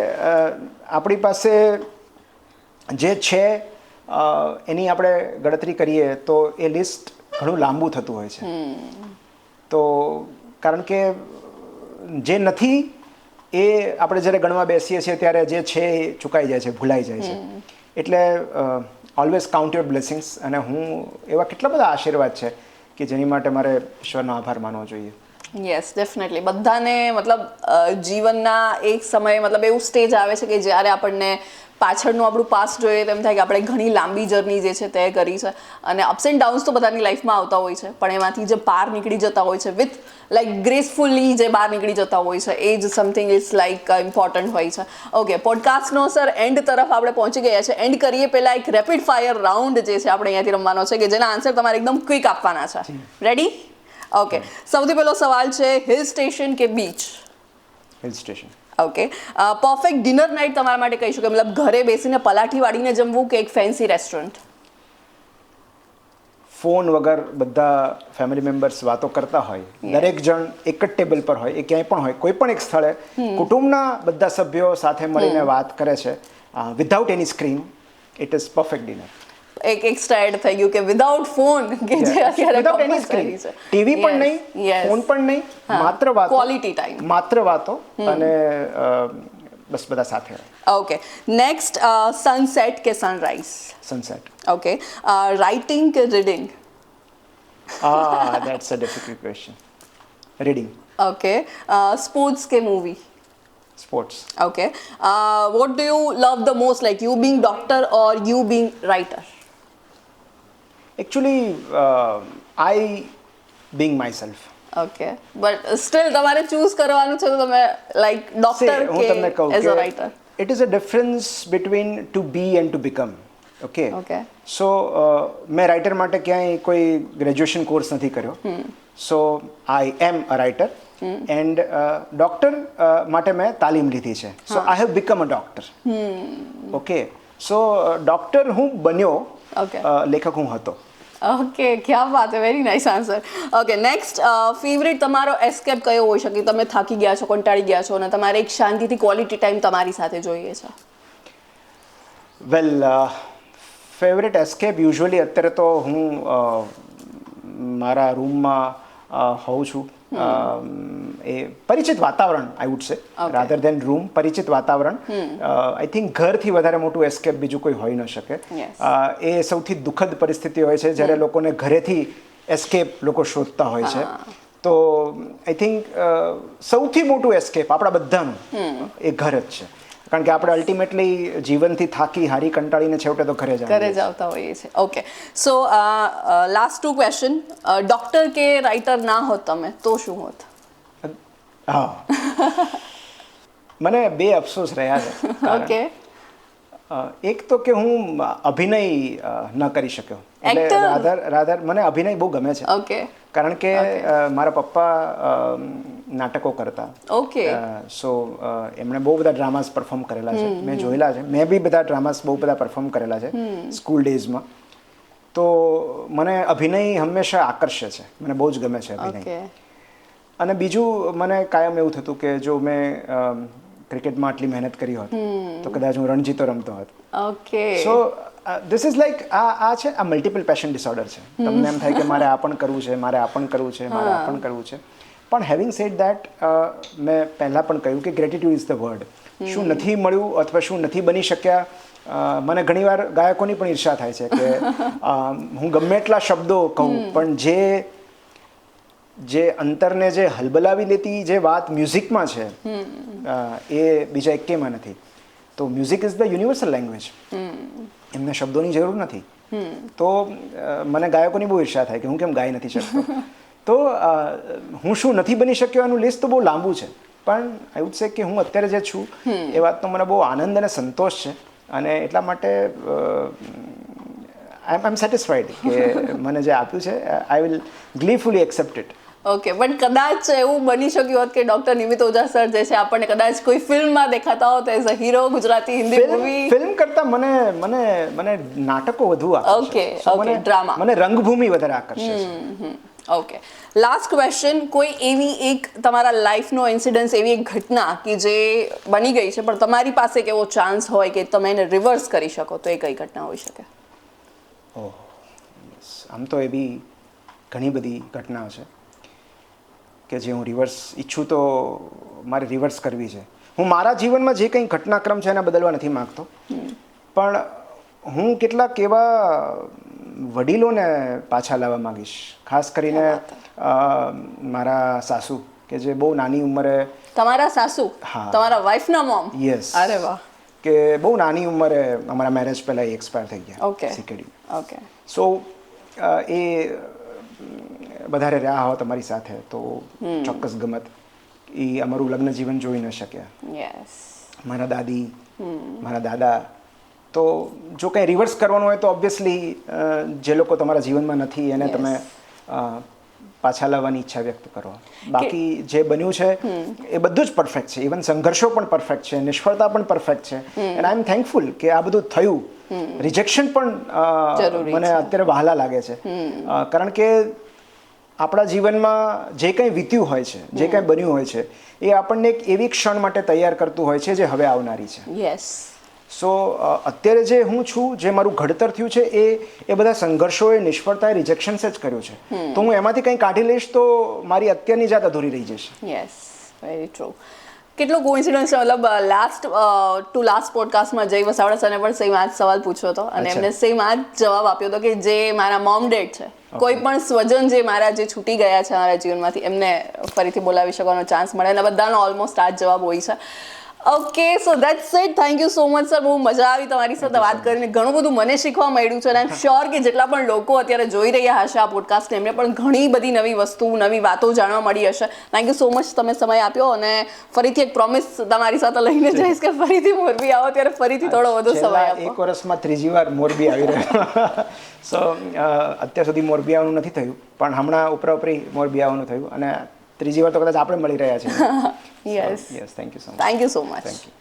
આપણી પાસે જે છે એની આપણે ગણતરી કરીએ તો એ લિસ્ટ ઘણું લાંબુ થતું હોય છે. તો કારણ કે જે નથી એ આપણે જ્યારે ગણવા બેસીએ છીએ ત્યારે જે છે એ ચૂકાઈ જાય છે, ભૂલાઈ જાય છે. એટલે ઓલવેઝ કાઉન્ટ યોર બ્લેસિંગ્સ. અને હું એવા કેટલા બધા આશીર્વાદ છે કે જેની માટે મારે ઈશ્વરનો આભાર માનવો જોઈએ. યસ ડેફિનેટલી બધાને મતલબ જીવનના એક સમયે મતલબ એવું સ્ટેજ આવે છે કે જ્યારે આપણને પાછળનું આપણું પાસ્ટ જોઈએ તેમ થાય કે આપણે ઘણી લાંબી જર્ની જે છે તે કરી છે, અને અપ્સ એન્ડ ડાઉન્સ તો બધાની લાઈફમાં આવતા હોય છે, પણ એમાંથી જે પાર નીકળી જતા હોય છે વિથ લાઈક ગ્રેસફુલી જે બહાર નીકળી જતા હોય છે એ જ સમથિંગ ઇઝ લાઈક ઇમ્પોર્ટન્ટ હોય છે. ઓકે, પોડકાસ્ટનો સર એન્ડ તરફ આપણે પહોંચી ગયા છે. એન્ડ કરીએ પહેલાં એક રેપિડ ફાયર રાઉન્ડ જે છે આપણે અહીંયાથી રમવાનો છે કે જેના આન્સર તમારે એકદમ ક્વિક આપવાના છે. રેડી? ઓકે, સૌથી પહેલો સવાલ છે હિલ સ્ટેશન કે beach? Hill station. Okay, perfect dinner night તમારા માટે કહી શકો, મતલબ ઘરે બેસીને પલાઠી વાળીને જમવું કે એક ફેન્સી રેસ્ટોરન્ટ? ફોન વગર બધા ફેમિલી મેમ્બર્સ વાતો કરતા હોય, દરેક જણ એક જ ટેબલ પર હોય, એ ક્યાંય પણ હોય, કોઈ પણ એક સ્થળે કુટુંબના બધા સભ્યો સાથે મળીને વાત કરે છે without any screen, it is perfect dinner. એક એક્સ્ટ્રા એડ થઈ ગયું કે વિધાઉટ ફોન કે જે અત્યારે વિધાઉટ એની સ્ક્રીન, ટીવી પણ નહીં, ફોન પણ નહીં, માત્ર વાતો, ક્વોલિટી ટાઈમ, માત્ર વાતો, અને બસ બધા સાથે. ઓકે, નેક્સ્ટ સનસેટ કે સનરાઈઝ? સનસેટ. ઓકે, રાઇટિંગ કે reading? That's a difficult question. Reading. Okay, sports કે movie? Sports. Okay. What do you love the most, like you being doctor or you being writer? Actually, I being myself. Okay. But still તમારે choose કરવાનું છે તો તમે like doctor હું તમને કહું as a કે writer? it is a difference between to be and to become. Okay. Okay. So મેં રાઇટર માટે ક્યાંય કોઈ ગ્રેજ્યુએશન કોર્સ નથી કર્યો. So I am a writer. And doctor માટે મેં તાલીમ લીધી છે. So I have become a doctor. Okay, so doctor હું બન્યો, લેખક હું હતો. ઓકે, ક્યાં વાત હે, very nice answer. Okay, next favourite તમારો એસ્કેપ કયો હોઈ શકે? તમે થાકી ગયા છો, કંટાળી ગયા છો અને તમારે એક શાંતિથી ક્વોલિટી ટાઈમ તમારી સાથે જોઈએ છે. વેલ, ફેવરેટ એસ્કેપ યુઝ્યુઅલી અત્યારે તો હું મારા રૂમમાં હોઉં છું. એ પરિચિત વાતાવરણ, I would say, rather then room, પરિચિત વાતાવરણ. આઈ થિંક ઘરથી વધારે મોટું એસ્કેપ બીજું કોઈ હોઈ ન શકે. એ સૌથી દુઃખદ પરિસ્થિતિ હોય છે જ્યારે લોકોને ઘરેથી એસ્કેપ લોકો શોધતા હોય છે. તો આઈ થિંક સૌથી મોટું એસ્કેપ આપણા બધાનું એ ઘર જ છે, કારણ કે આપણે અલ્ટિમેટલી જીવનથી થાકી હારી કંટાળીને છેવટે તો ઘરે જ આવતા હોઈએ છીએ. ઓકે, સો લાસ્ટ 2 ક્વેશ્ચન. ડોક્ટર કે રાઇટર ના હોત તમે તો શું હોત? હા, મને 2 અફસોસ રહ્યા છે. ઓકે, એક તો કે હું અભિનય ન કરી શક્યો. એટલે રાધર મને અભિનય બહુ ગમે છે. ઓકે, કારણ કે મારા પપ્પા નાટકો કરતા. ઓકે, સો એમણે બહુ બધા ડ્રામાસ પરફોર્મ કરેલા છે, મેં જોયેલા છે. મેં બી બધા ડ્રામાસ બહુ બધા પરફોર્મ કરેલા છે સ્કૂલ ડેઝમાં. તો મને અભિનય હંમેશા આકર્ષે છે, મને બહુ જ ગમે છે અભિનય. અને બીજું મને કાયમ એવું થતું કે જો મેં ક્રિકેટમાં આટલી મહેનત કરી હોત તો કદાચ હું રણજીતો રમતો હોત. Okay, so this is like આ છે, આ મલ્ટિપલ પેશન ડિસઓર્ડર છે. તમને એમ થાય કે મારે આ પણ કરવું છે, મારે આ પણ કરવું છે, મારે આ પણ કરવું છે. પણ હેવિંગ સેડ દેટ, મેં પહેલાં પણ કહ્યું કે ગ્રેટિટ્યુડ ઇઝ ધ વર્ડ. શું નથી મળ્યું અથવા શું નથી બની શક્યા, મને ઘણીવાર ગાયકોની પણ ઈર્ષા થાય છે કે હું ગમે એટલા શબ્દો કહું પણ જે અંતરને જે હલબલાવી લેતી જે વાત મ્યુઝિકમાં છે એ બીજા એકેયમાં નથી. તો music is the universal language. એમને શબ્દોની જરૂર નથી. તો મને ગાયકોની બહુ ઈર્ષા થાય કે હું કેમ ગાઈ નથી શકતો. તો હું શું નથી બની શક્યો એનું લિસ્ટ તો બહુ લાંબુ છે, પણ આઈ વુડ સે કે હું અત્યારે જે છું એ વાતનો મને બહુ આનંદ અને સંતોષ છે. અને એટલા માટે આઈ એમ સેટિસ્ફાઈડ કે મને જે આપ્યું છે I will gleefully accept it. Okay પણ કદાચ એવું બની શક્યું હોત કે ડોક્ટર નિમિત ઓઝા સર જે છે આપણને કદાચ કોઈ ફિલ્મમાં દેખાતા હોત as a hero Gujarati Hindi movie. Film કરતા મને નાટકો વધુ આકર્ષે Okay, છે. So okay, drama. મને રંગભૂમિ વધારે આકર્ષે છે. ઓકે લાસ્ટ ક્વેશ્ચન, કોઈ એવી એક તમારા લાઈફનો ઇન્સિડન્સ, એવી એક ઘટના કે જે બની ગઈ છે પણ તમારી પાસે એક એવો ચાન્સ હોય કે તમે એને રિવર્સ કરી શકો, તો એ કઈ ઘટના હોઈ શકે? આમ તો એવી ઘણી બધી ઘટનાઓ છે કે જે હું રિવર્સ ઈચ્છું તો મારે રિવર્સ કરવી છે. હું મારા જીવનમાં જે કંઈ ઘટનાક્રમ છે એને બદલવા નથી માગતો, પણ હું કેટલાક એવા વડીલોને પાછા લાવવા માંગીશ, ખાસ કરીને મારા સાસુ કે જે બહુ નાની ઉંમરે. તમારા સાસુ? હા. તમારા વાઈફના મોમ? યસ. અરે વાહ. કે બહુ નાની ઉંમરે અમારા મેરેજ પહેલાં એક્સપાયર થઈ ગયા. ઓકે. સીકેડી. ઓકે. સો એ વધારે રહ્યા હોત અમારી સાથે તો ચોક્કસ ગમત. એ અમારું લગ્ન જીવન જોઈ ન શક્યા. યસ. મારા દાદી, મારા દાદા. તો જો કંઈ રિવર્સ કરવાનું હોય તો ઓબ્વિયસલી જે લોકો તમારા જીવનમાં નથી એને Yes. તમે પાછા લાવવાની ઈચ્છા વ્યક્ત કરો. બાકી જે બન્યું છે એ બધું જ પરફેક્ટ છે. ઇવન સંઘર્ષો પણ પરફેક્ટ છે, નિષ્ફળતા પણ પરફેક્ટ છે. એન્ડ આઈ એમ થેન્કફુલ કે આ બધું થયું. રિજેક્શન પણ જરૂરી મને અત્યારે વહાલા લાગે છે, કારણ કે આપણા જીવનમાં જે કંઈ વીત્યું હોય છે, જે કંઈ બન્યું હોય છે, એ આપણને એક એવી ક્ષણ માટે તૈયાર કરતું હોય છે જે હવે આવનારી છે. યસ. સો અત્યારે જે હું છું, જે મારું ઘડતર થયું છે, એ બધા સંઘર્ષોએ, નિષ્ફળતાએ, રિજેક્શન્સે જ કર્યું છે. તો હું એમાંથી કંઈ કાઢી લઈશ તો મારી અત્યારની જાત અધૂરી રહી જશે. Yes, very true. કેટલો કોઇન્સિડન્સ છે, મતલબ લાસ્ટ પોડકાસ્ટમાં જય વસાવડા સરને પણ સેમ આ જ સવાલ પૂછ્યો હતો અને એમને સેમ આ જ જવાબ આપ્યો હતો કે જે મારા મોમ ડેડ છે, કોઈ પણ સ્વજન જે મારા જે છૂટી ગયા છે મારા જીવનમાંથી, એમને ફરીથી બોલાવી શકવાનો ચાન્સ મળે, અને બધાનો ઓલમોસ્ટ આ જ જવાબ હોય છે. Okay, so that's it. Thank you so much sir. બહુ મજા આવી તમારી સાથે વાત કરીને, ઘણું બધું મને શીખવા મળ્યું છે અને આઈ એમ શ્યોર કે જેટલા પણ લોકો અત્યારે જોઈ રહ્યા હશે આ પોડકાસ્ટ, એમને પણ ઘણી બધી નવી વસ્તુ, નવી વાતો જાણવા મળી હશે. થેન્ક યુ સો મચ, તમે સમય આપ્યો, અને ફરીથી એક પ્રોમિસ તમારી સાથે લઈને જઈશ કે ફરીથી મોરબી આવો ત્યારે ફરીથી થોડો વધુ સમય આપો. એક વર્ષમાં ત્રીજી વાર મોરબી આવી રહ્યો. સો અત્યાર સુધી મોરબી આવવાનું નથી થયું, પણ હમણાં ઉપરી મોરબી આવવાનું થયું, અને ત્રીજી વાર તો કદાચ આપણે મળી રહ્યા છીએ. Yes. Yes, thank you so much. Thank you so much. Thank you.